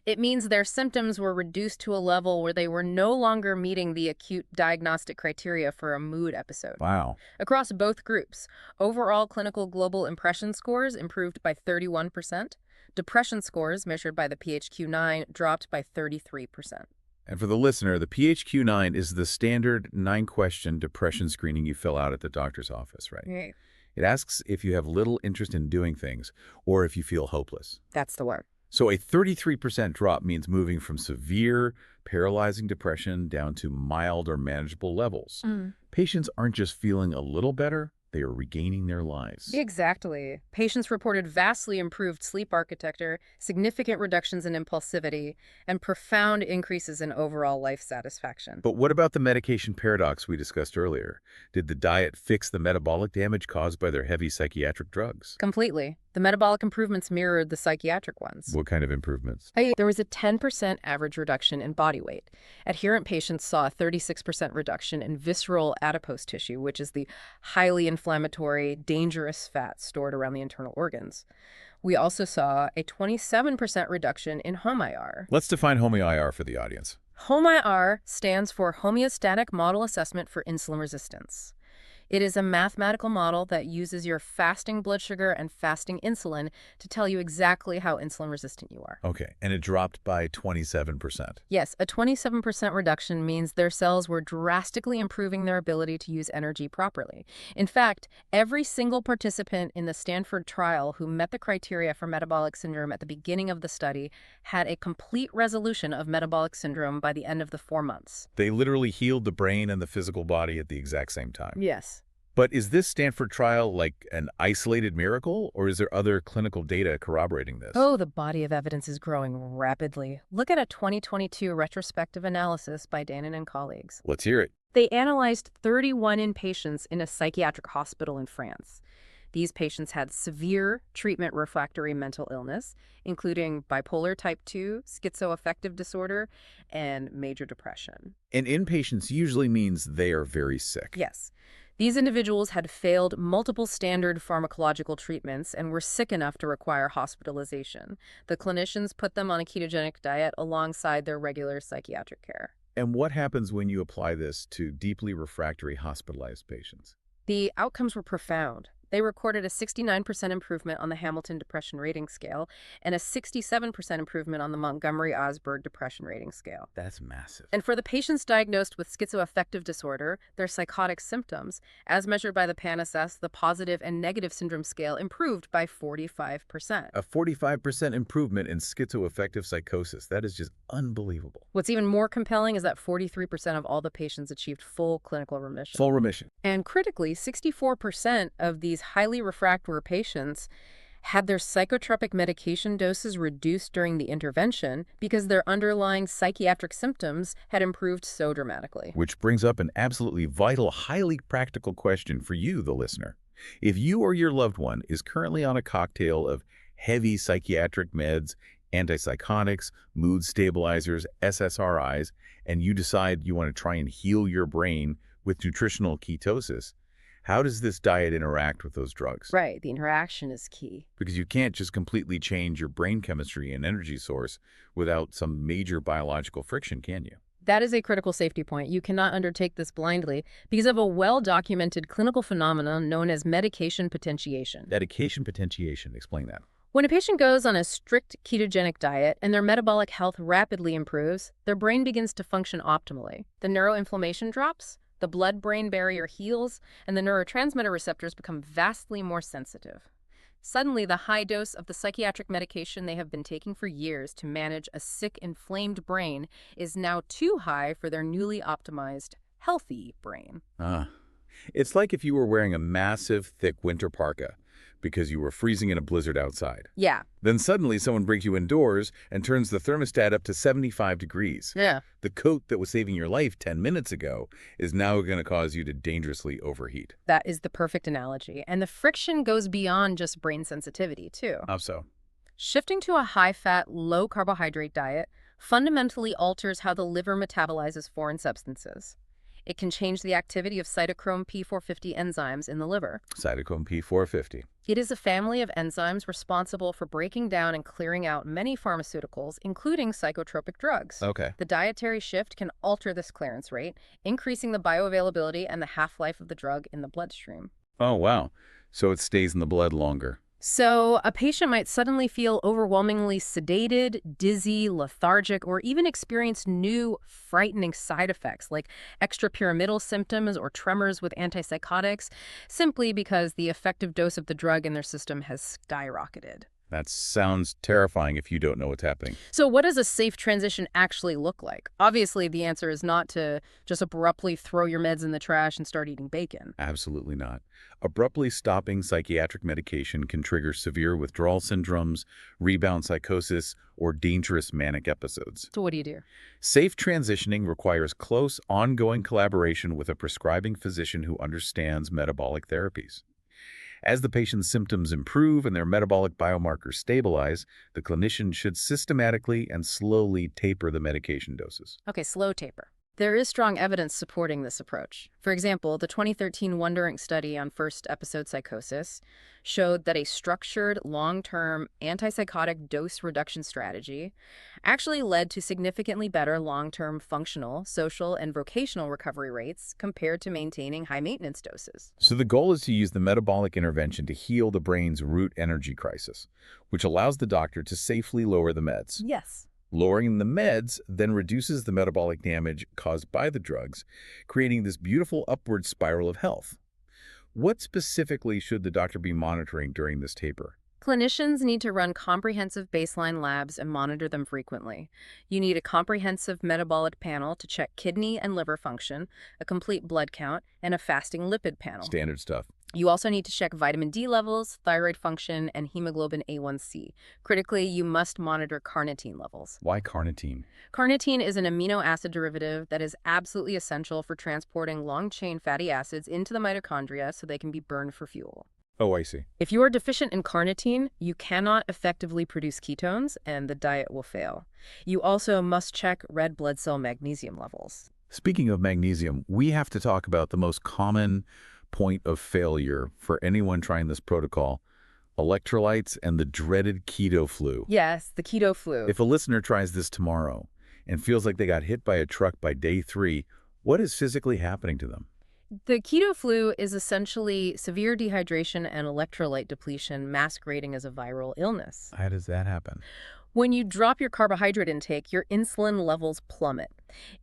It means their symptoms were reduced to a level where they were no longer meeting the acute diagnostic criteria for a mood episode. Wow. Across both groups, overall clinical global impression scores improved by 31%. Depression scores, measured by the PHQ-9, dropped by 33%. And for the listener, the PHQ-9 is the standard 9-question depression screening you fill out at the doctor's office, right? Right. It asks if you have little interest in doing things or if you feel hopeless. That's the one. So a 33% drop means moving from severe, paralyzing depression down to mild or manageable levels. Patients aren't just feeling a little better, they are regaining their lives. Exactly. Patients reported vastly improved sleep architecture, significant reductions in impulsivity, and profound increases in overall life satisfaction. But what about the medication paradox we discussed earlier? Did the diet fix the metabolic damage caused by their heavy psychiatric drugs? Completely. The metabolic improvements mirrored the psychiatric ones. What kind of improvements? There was a 10% average reduction in body weight. Adherent patients saw a 36% reduction in visceral adipose tissue, which is the highly inflammatory, dangerous fat stored around the internal organs. We also saw a 27% reduction in HOMI-R. Let's define HOMI-IR for the audience. HOMI-R stands for Homeostatic Model Assessment for Insulin Resistance. It is a mathematical model that uses your fasting blood sugar and fasting insulin to tell you exactly how insulin resistant you are. Okay, and it dropped by 27%. Yes, a 27% reduction means their cells were drastically improving their ability to use energy properly. In fact, every single participant in the Stanford trial who met the criteria for metabolic syndrome at the beginning of the study had a complete resolution of metabolic syndrome by the end of the 4 months. They literally healed the brain and the physical body at the exact same time. Yes. But is this Stanford trial like an isolated miracle, or is there other clinical data corroborating this? Oh, the body of evidence is growing rapidly. Look at a 2022 retrospective analysis by Danon and colleagues. Let's hear it. They analyzed 31 inpatients in a psychiatric hospital in France. These patients had severe treatment-refractory mental illness, including bipolar type 2, schizoaffective disorder, and major depression. And inpatients usually means they are very sick. Yes. These individuals had failed multiple standard pharmacological treatments and were sick enough to require hospitalization. The clinicians put them on a ketogenic diet alongside their regular psychiatric care. And what happens when you apply this to deeply refractory hospitalized patients? The outcomes were profound. They recorded a 69% improvement on the Hamilton Depression Rating Scale and a 67% improvement on the Montgomery-Åsberg Depression Rating Scale. That's massive. And for the patients diagnosed with schizoaffective disorder, their psychotic symptoms, as measured by the PANSS, the positive and negative syndrome scale, improved by 45%. A 45% improvement in schizoaffective psychosis. That is just unbelievable. What's even more compelling is that 43% of all the patients achieved full clinical remission. Full remission. And critically, 64% of these highly refractory patients had their psychotropic medication doses reduced during the intervention because their underlying psychiatric symptoms had improved so dramatically. Which brings up an absolutely vital, highly practical question for you, the listener. If you or your loved one is currently on a cocktail of heavy psychiatric meds, antipsychotics, mood stabilizers, SSRIs, and you decide you want to try and heal your brain with nutritional ketosis, how does this diet interact with those drugs? Right, the interaction is key. Because you can't just completely change your brain chemistry and energy source without some major biological friction, can you? That is a critical safety point. You cannot undertake this blindly because of a well-documented clinical phenomenon known as medication potentiation. Medication potentiation, explain that. When a patient goes on a strict ketogenic diet and their metabolic health rapidly improves, their brain begins to function optimally. The neuroinflammation drops, the blood-brain barrier heals, and the neurotransmitter receptors become vastly more sensitive. Suddenly, the high dose of the psychiatric medication they have been taking for years to manage a sick, inflamed brain is now too high for their newly optimized, healthy brain. It's like if you were wearing a massive, thick winter parka because you were freezing in a blizzard outside. Yeah. Then suddenly someone brings you indoors and turns the thermostat up to 75 degrees. Yeah. The coat that was saving your life 10 minutes ago is now going to cause you to dangerously overheat. That is the perfect analogy. And the friction goes beyond just brain sensitivity, too. How so? Shifting to a high-fat, low-carbohydrate diet fundamentally alters how the liver metabolizes foreign substances. It can change the activity of cytochrome P450 enzymes in the liver. Cytochrome P450. It is a family of enzymes responsible for breaking down and clearing out many pharmaceuticals, including psychotropic drugs. Okay. The dietary shift can alter this clearance rate, increasing the bioavailability and the half-life of the drug in the bloodstream. Oh, wow. So it stays in the blood longer. So, a patient might suddenly feel overwhelmingly sedated, dizzy, lethargic, or even experience new, frightening side effects like extrapyramidal symptoms or tremors with antipsychotics, simply because the effective dose of the drug in their system has skyrocketed. That sounds terrifying if you don't know what's happening. So what does a safe transition actually look like? Obviously, the answer is not to just abruptly throw your meds in the trash and start eating bacon. Absolutely not. Abruptly stopping psychiatric medication can trigger severe withdrawal syndromes, rebound psychosis, or dangerous manic episodes. So what do you do? Safe transitioning requires close, ongoing collaboration with a prescribing physician who understands metabolic therapies. As the patient's symptoms improve and their metabolic biomarkers stabilize, the clinician should systematically and slowly taper the medication doses. Okay, slow taper. There is strong evidence supporting this approach. For example, the 2013 Wondering study on first episode psychosis showed that a structured, long-term antipsychotic dose reduction strategy actually led to significantly better long-term functional, social, and vocational recovery rates compared to maintaining high-maintenance doses. So the goal is to use the metabolic intervention to heal the brain's root energy crisis, which allows the doctor to safely lower the meds. Yes. Lowering the meds then reduces the metabolic damage caused by the drugs, creating this beautiful upward spiral of health. What specifically should the doctor be monitoring during this taper? Clinicians need to run comprehensive baseline labs and monitor them frequently. You need a comprehensive metabolic panel to check kidney and liver function, a complete blood count, and a fasting lipid panel. Standard stuff. You also need to check vitamin D levels, thyroid function, and hemoglobin A1C. Critically, you must monitor carnitine levels. Why carnitine? Carnitine is an amino acid derivative that is absolutely essential for transporting long-chain fatty acids into the mitochondria so they can be burned for fuel. Oh, I see. If you are deficient in carnitine, you cannot effectively produce ketones, and the diet will fail. You also must check red blood cell magnesium levels. Speaking of magnesium, we have to talk about the most common point of failure for anyone trying this protocol: electrolytes and the dreaded keto flu. Yes, the keto flu. If a listener tries this tomorrow and feels like they got hit by a truck by day 3, what is physically happening to them? The keto flu is essentially severe dehydration and electrolyte depletion masquerading as a viral illness. How does that happen? When you drop your carbohydrate intake, your insulin levels plummet.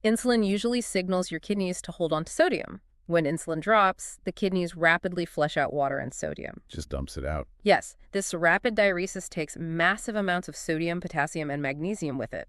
Insulin usually signals your kidneys to hold on to sodium. When insulin drops, the kidneys rapidly flush out water and sodium. Just dumps it out. Yes, this rapid diuresis takes massive amounts of sodium, potassium, and magnesium with it.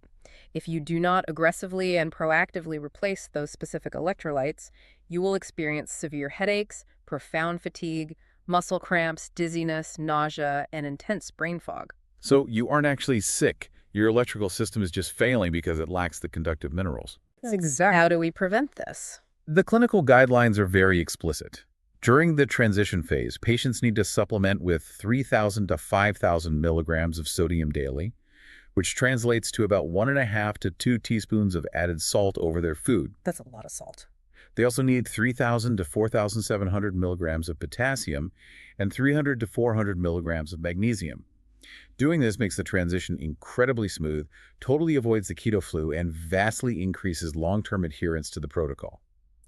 If you do not aggressively and proactively replace those specific electrolytes, you will experience severe headaches, profound fatigue, muscle cramps, dizziness, nausea, and intense brain fog. So you aren't actually sick. Your electrical system is just failing because it lacks the conductive minerals. Exactly. How do we prevent this? The clinical guidelines are very explicit. During the transition phase, patients need to supplement with 3,000 to 5,000 milligrams of sodium daily, which translates to about 1.5 to 2 teaspoons of added salt over their food. That's a lot of salt. They also need 3,000 to 4,700 milligrams of potassium and 300 to 400 milligrams of magnesium. Doing this makes the transition incredibly smooth, totally avoids the keto flu, and vastly increases long-term adherence to the protocol.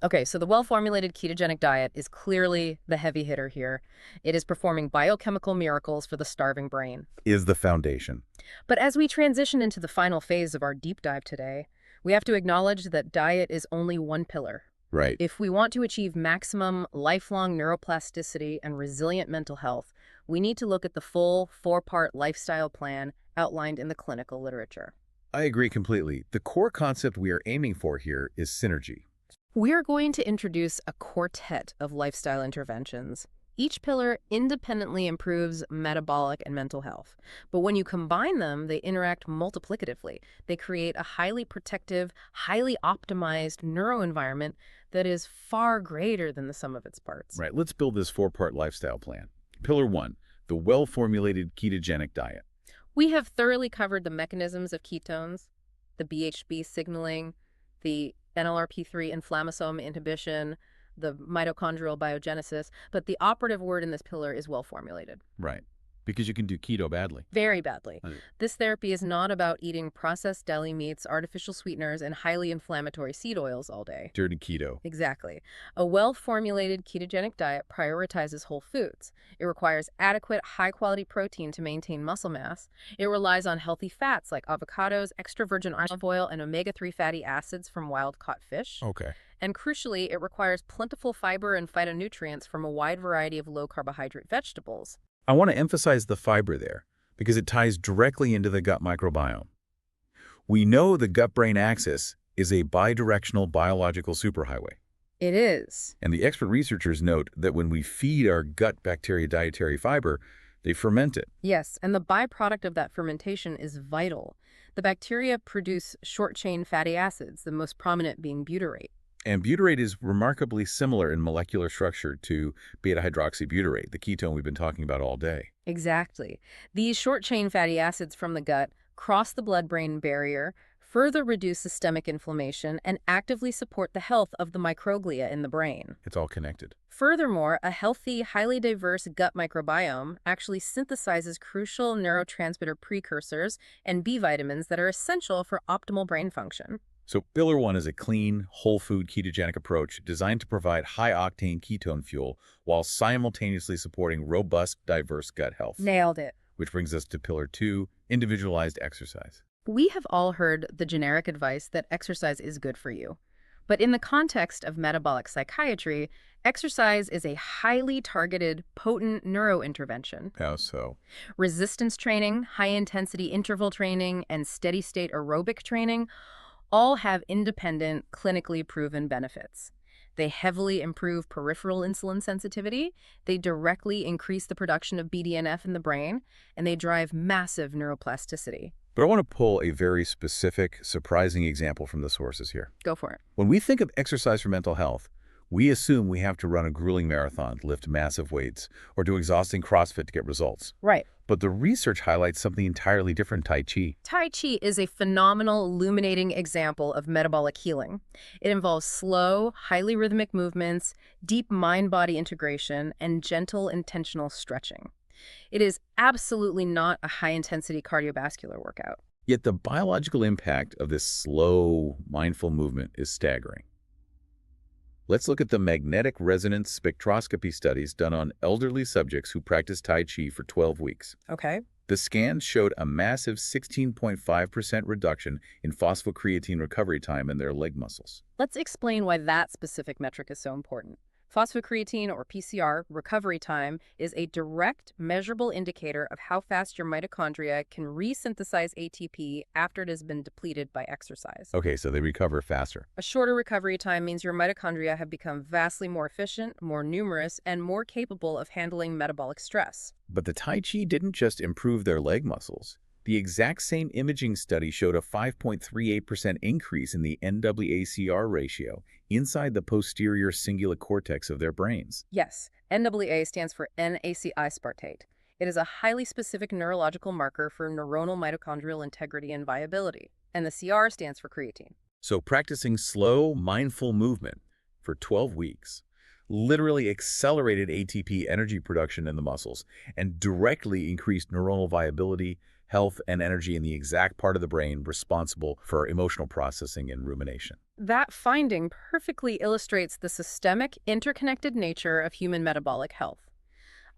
Okay, so the well-formulated ketogenic diet is clearly the heavy hitter here. It is performing biochemical miracles for the starving brain. Is the foundation. But as we transition into the final phase of our deep dive today, we have to acknowledge that diet is only one pillar. Right. If we want to achieve maximum lifelong neuroplasticity and resilient mental health, we need to look at the full 4-part lifestyle plan outlined in the clinical literature. I agree completely. The core concept we are aiming for here is synergy. We're going to introduce a quartet of lifestyle interventions. Each pillar independently improves metabolic and mental health. But when you combine them, they interact multiplicatively. They create a highly protective, highly optimized neuroenvironment that is far greater than the sum of its parts. Right, let's build this 4-part lifestyle plan. Pillar 1, the well-formulated ketogenic diet. We have thoroughly covered the mechanisms of ketones, the BHB signaling, the NLRP3 inflammasome inhibition, the mitochondrial biogenesis, but the operative word in this pillar is well formulated. Right. Because you can do keto badly. Very badly. Uh, This therapy is not about eating processed deli meats, artificial sweeteners, and highly inflammatory seed oils all day. Dirty keto. Exactly. A well-formulated ketogenic diet prioritizes whole foods. It requires adequate, high-quality protein to maintain muscle mass. It relies on healthy fats like avocados, extra virgin olive oil, and omega-3 fatty acids from wild-caught fish. Okay. And crucially, it requires plentiful fiber and phytonutrients from a wide variety of low-carbohydrate vegetables. I want to emphasize the fiber there because it ties directly into the gut microbiome. We know the gut-brain axis is a bidirectional biological superhighway. It is. And the expert researchers note that when we feed our gut bacteria dietary fiber, they ferment it. Yes, and the byproduct of that fermentation is vital. The bacteria produce short-chain fatty acids, the most prominent being butyrate. And butyrate is remarkably similar in molecular structure to beta-hydroxybutyrate, the ketone we've been talking about all day. Exactly. These short-chain fatty acids from the gut cross the blood-brain barrier, further reduce systemic inflammation, and actively support the health of the microglia in the brain. It's all connected. Furthermore, a healthy, highly diverse gut microbiome actually synthesizes crucial neurotransmitter precursors and B vitamins that are essential for optimal brain function. So Pillar 1 is a clean, whole food ketogenic approach designed to provide high-octane ketone fuel while simultaneously supporting robust, diverse gut health. Nailed it. Which brings us to Pillar 2, individualized exercise. We have all heard the generic advice that exercise is good for you. But in the context of metabolic psychiatry, exercise is a highly targeted, potent neurointervention. How so? Resistance training, high-intensity interval training, and steady-state aerobic training all have independent, clinically proven benefits. They heavily improve peripheral insulin sensitivity, they directly increase the production of BDNF in the brain, and they drive massive neuroplasticity. But I want to pull a very specific, surprising example from the sources here. Go for it. When we think of exercise for mental health, we assume we have to run a grueling marathon, lift massive weights, or do exhausting CrossFit to get results. Right. But the research highlights something entirely different: Tai Chi. Tai Chi is a phenomenal, illuminating example of metabolic healing. It involves slow, highly rhythmic movements, deep mind-body integration, and gentle, intentional stretching. It is absolutely not a high-intensity cardiovascular workout. Yet the biological impact of this slow, mindful movement is staggering. Let's look at the magnetic resonance spectroscopy studies done on elderly subjects who practiced Tai Chi for 12 weeks. Okay. The scans showed a massive 16.5% reduction in phosphocreatine recovery time in their leg muscles. Let's explain why that specific metric is so important. Phosphocreatine, or PCR, recovery time is a direct, measurable indicator of how fast your mitochondria can resynthesize ATP after it has been depleted by exercise. Okay, so they recover faster. A shorter recovery time means your mitochondria have become vastly more efficient, more numerous, and more capable of handling metabolic stress. But the Tai Chi didn't just improve their leg muscles. The exact same imaging study showed a 5.38% increase in the NWACR ratio inside the posterior cingulate cortex of their brains. Yes, NWA stands for NAC aspartate. It is a highly specific neurological marker for neuronal mitochondrial integrity and viability, and the CR stands for creatine. So practicing slow, mindful movement for 12 weeks literally accelerated ATP energy production in the muscles and directly increased neuronal viability, health, and energy in the exact part of the brain responsible for emotional processing and rumination. That finding perfectly illustrates the systemic, interconnected nature of human metabolic health.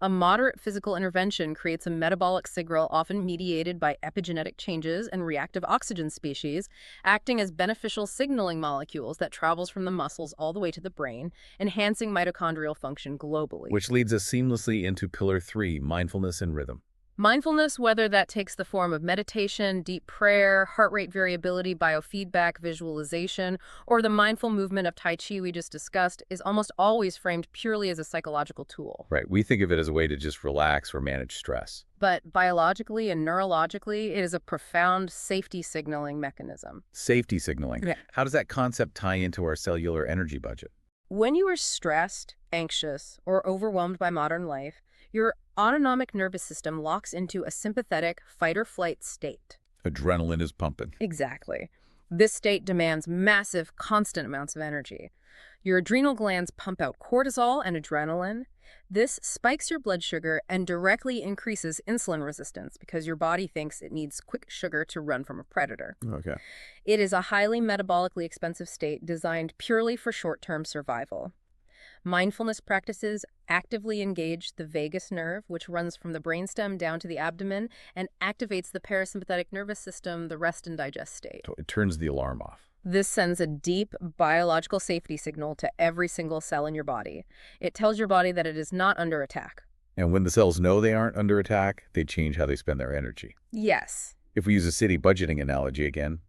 A moderate physical intervention creates a metabolic signal often mediated by epigenetic changes and reactive oxygen species, acting as beneficial signaling molecules that travels from the muscles all the way to the brain, enhancing mitochondrial function globally. Which leads us seamlessly into Pillar 3, mindfulness and rhythm. Mindfulness, whether that takes the form of meditation, deep prayer, heart rate variability, biofeedback, visualization, or the mindful movement of Tai Chi we just discussed, is almost always framed purely as a psychological tool. Right. We think of it as a way to just relax or manage stress. But biologically and neurologically, it is a profound safety signaling mechanism. Safety signaling. Yeah. How does that concept tie into our cellular energy budget? When you are stressed, anxious, or overwhelmed by modern life, your autonomic nervous system locks into a sympathetic fight-or-flight state. Adrenaline is pumping. Exactly. This state demands massive, constant amounts of energy. Your adrenal glands pump out cortisol and adrenaline. This spikes your blood sugar and directly increases insulin resistance because your body thinks it needs quick sugar to run from a predator. Okay. It is a highly metabolically expensive state designed purely for short-term survival. Mindfulness practices actively engage the vagus nerve, which runs from the brainstem down to the abdomen and activates the parasympathetic nervous system, the rest and digest state. So it turns the alarm off. This sends a deep biological safety signal to every single cell in your body. It tells your body that it is not under attack. And when the cells know they aren't under attack, they change how they spend their energy. Yes. If we use a city budgeting analogy again,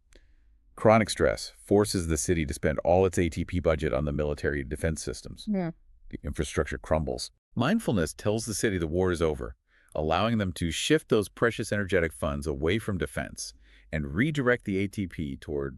chronic stress forces the city to spend all its ATP budget on the military defense systems. Yeah. The infrastructure crumbles. Mindfulness tells the city the war is over, allowing them to shift those precious energetic funds away from defense and redirect the ATP toward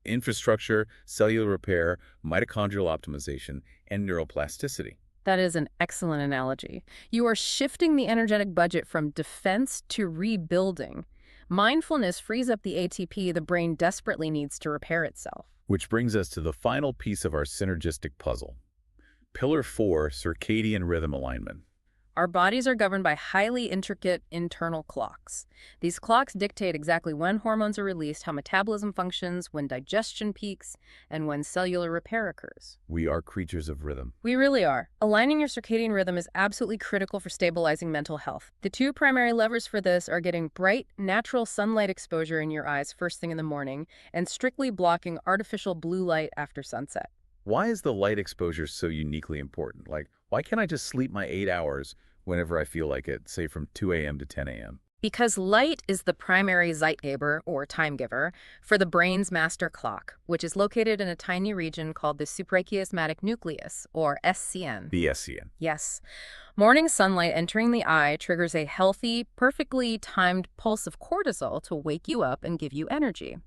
infrastructure, cellular repair, mitochondrial optimization, and neuroplasticity. That is an excellent analogy. You are shifting the energetic budget from defense to rebuilding. Mindfulness frees up the ATP the brain desperately needs to repair itself. Which brings us to the final piece of our synergistic puzzle. Pillar 4, circadian rhythm alignment. Our bodies are governed by highly intricate internal clocks. These clocks dictate exactly when hormones are released, how metabolism functions, when digestion peaks, and when cellular repair occurs. We are creatures of rhythm. We really are. Aligning your circadian rhythm is absolutely critical for stabilizing mental health. The two primary levers for this are getting bright, natural sunlight exposure in your eyes first thing in the morning and strictly blocking artificial blue light after sunset. Why is the light exposure so uniquely important? Why can't I just sleep my 8 hours whenever I feel like it, say from 2 a.m. to 10 a.m.? Because light is the primary Zeitgeber, or time giver, for the brain's master clock, which is located in a tiny region called the suprachiasmatic nucleus, or SCN. The SCN. Yes. Morning sunlight entering the eye triggers a healthy, perfectly timed pulse of cortisol to wake you up and give you energy.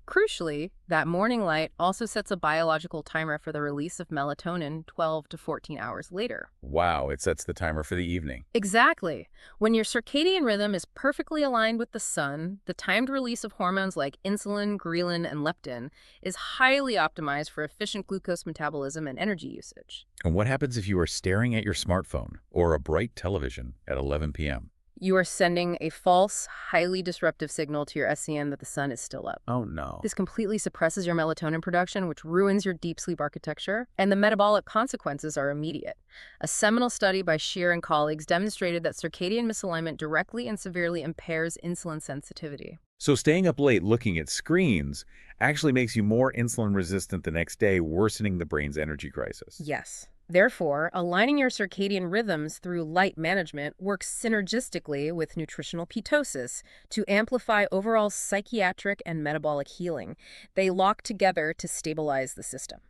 Crucially, that morning light also sets a biological timer for the release of melatonin 12 to 14 hours later. Wow, it sets the timer for the evening. Exactly. When your circadian rhythm is perfectly aligned with the sun, the timed release of hormones like insulin, ghrelin, and leptin is highly optimized for efficient glucose metabolism and energy usage. And what happens if you are staring at your smartphone or a bright television at 11 p.m.? You are sending a false, highly disruptive signal to your SCN that the sun is still up. Oh no. This completely suppresses your melatonin production, which ruins your deep sleep architecture, and the metabolic consequences are immediate. A seminal study by Shear and colleagues demonstrated that circadian misalignment directly and severely impairs insulin sensitivity. So staying up late looking at screens actually makes you more insulin resistant the next day, worsening the brain's energy crisis. Yes. Therefore, aligning your circadian rhythms through light management works synergistically with nutritional ketosis to amplify overall psychiatric and metabolic healing. They lock together to stabilize the system.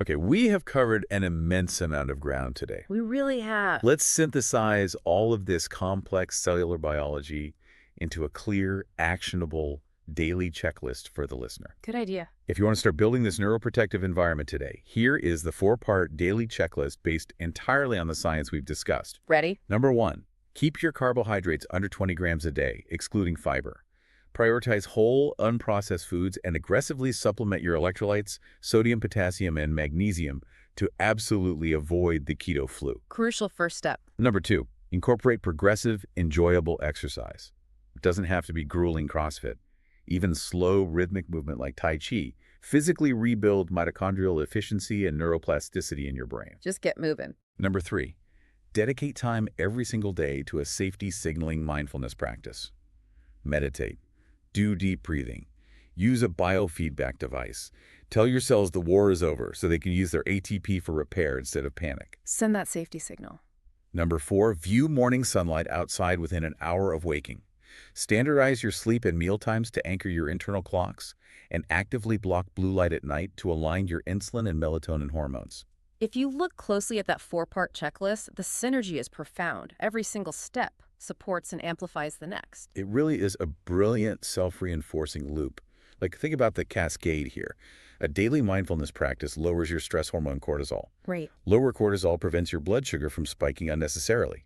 Okay, we have covered an immense amount of ground today. We really have. Let's synthesize all of this complex cellular biology into a clear, actionable daily checklist for the listener. Good idea. If you want to start building this neuroprotective environment today, here is the 4-part daily checklist based entirely on the science we've discussed. Ready? Number 1, keep your carbohydrates under 20 grams a day, excluding fiber. Prioritize whole, unprocessed foods and aggressively supplement your electrolytes, sodium, potassium, and magnesium to absolutely avoid the keto flu. Crucial first step. Number 2, incorporate progressive, enjoyable exercise. It doesn't have to be grueling CrossFit. Even slow, rhythmic movement like Tai Chi physically rebuild mitochondrial efficiency and neuroplasticity in your brain. Just get moving. Number 3, dedicate time every single day to a safety signaling mindfulness practice. Meditate. Do deep breathing. Use a biofeedback device. Tell your cells the war is over so they can use their ATP for repair instead of panic. Send that safety signal. Number 4, view morning sunlight outside within an hour of waking. Standardize your sleep and meal times to anchor your internal clocks, and actively block blue light at night to align your insulin and melatonin hormones. If you look closely at that 4-part checklist, the synergy is profound. Every single step supports and amplifies the next. It really is a brilliant self-reinforcing loop. Think about the cascade here. A daily mindfulness practice lowers your stress hormone cortisol. Right. Lower cortisol prevents your blood sugar from spiking unnecessarily.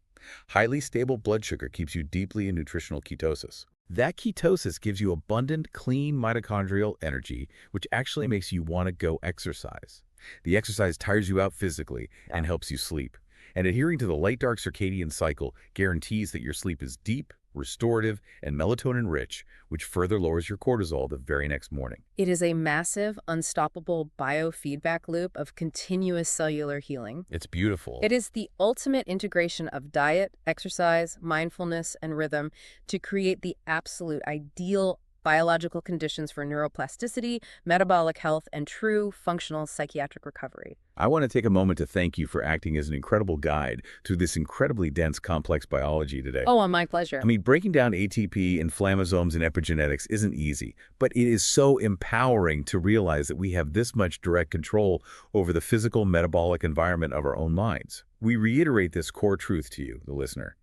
Highly stable blood sugar keeps you deeply in nutritional ketosis. That ketosis gives you abundant, clean mitochondrial energy, which actually makes you want to go exercise. The exercise tires you out physically and helps you sleep. And adhering to the light-dark circadian cycle guarantees that your sleep is deep, restorative, and melatonin-rich, which further lowers your cortisol the very next morning. It is a massive, unstoppable biofeedback loop of continuous cellular healing. It's beautiful. It is the ultimate integration of diet, exercise, mindfulness, and rhythm to create the absolute ideal biological conditions for neuroplasticity, metabolic health, and true functional psychiatric recovery. I want to take a moment to thank you for acting as an incredible guide through this incredibly dense, complex biology today. Oh, my pleasure. I mean, breaking down ATP, inflammasomes, and epigenetics isn't easy, but it is so empowering to realize that we have this much direct control over the physical metabolic environment of our own minds. We reiterate this core truth to you, the listener.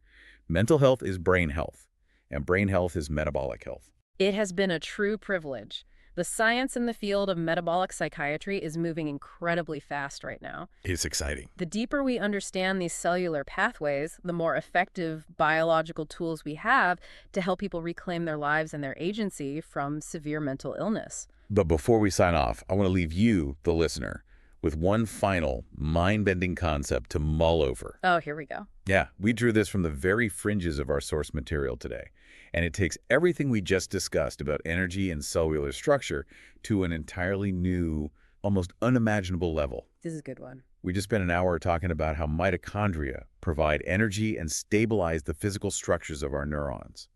Mental health is brain health, and brain health is metabolic health. It has been a true privilege. The science in the field of metabolic psychiatry is moving incredibly fast right now. It's exciting. The deeper we understand these cellular pathways, the more effective biological tools we have to help people reclaim their lives and their agency from severe mental illness. But before we sign off, I want to leave you, the listener, with one final mind-bending concept to mull over. Oh, here we go. Yeah, we drew this from the very fringes of our source material today. And it takes everything we just discussed about energy and cellular structure to an entirely new, almost unimaginable level. This is a good one. We just spent an hour talking about how mitochondria provide energy and stabilize the physical structures of our neurons.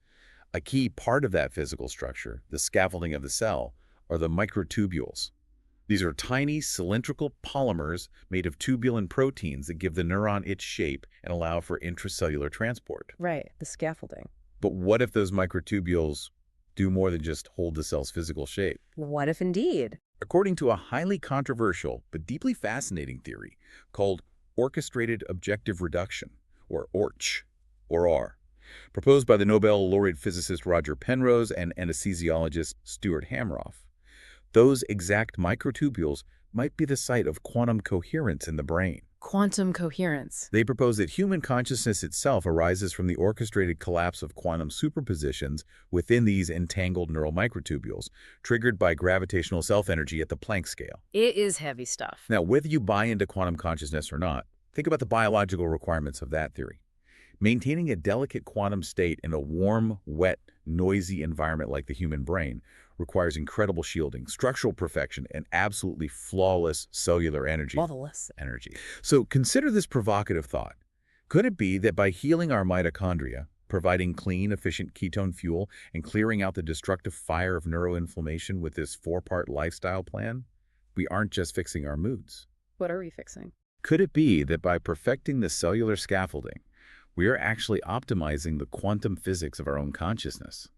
A key part of that physical structure, the scaffolding of the cell, are the microtubules. These are tiny cylindrical polymers made of tubulin proteins that give the neuron its shape and allow for intracellular transport. Right, the scaffolding. But what if those microtubules do more than just hold the cell's physical shape? What if indeed? According to a highly controversial but deeply fascinating theory called orchestrated objective reduction, or ORCH, or R, proposed by the Nobel laureate physicist Roger Penrose and anesthesiologist Stuart Hameroff, those exact microtubules might be the site of quantum coherence in the brain. Quantum coherence. They propose that human consciousness itself arises from the orchestrated collapse of quantum superpositions within these entangled neural microtubules, triggered by gravitational self-energy at the Planck scale. It is heavy stuff. Now, whether you buy into quantum consciousness or not, think about the biological requirements of that theory. Maintaining a delicate quantum state in a warm, wet, noisy environment like the human brain requires incredible shielding, structural perfection, and absolutely flawless cellular energy. So consider this provocative thought. Could it be that by healing our mitochondria, providing clean, efficient ketone fuel, and clearing out the destructive fire of neuroinflammation with this 4-part lifestyle plan, we aren't just fixing our moods? What are we fixing? Could it be that by perfecting the cellular scaffolding, we are actually optimizing the quantum physics of our own consciousness?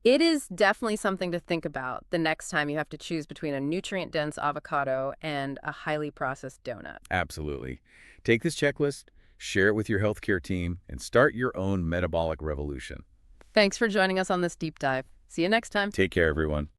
It is definitely something to think about the next time you have to choose between a nutrient-dense avocado and a highly processed donut. Absolutely. Take this checklist, share it with your healthcare team, and start your own metabolic revolution. Thanks for joining us on this deep dive. See you next time. Take care, everyone.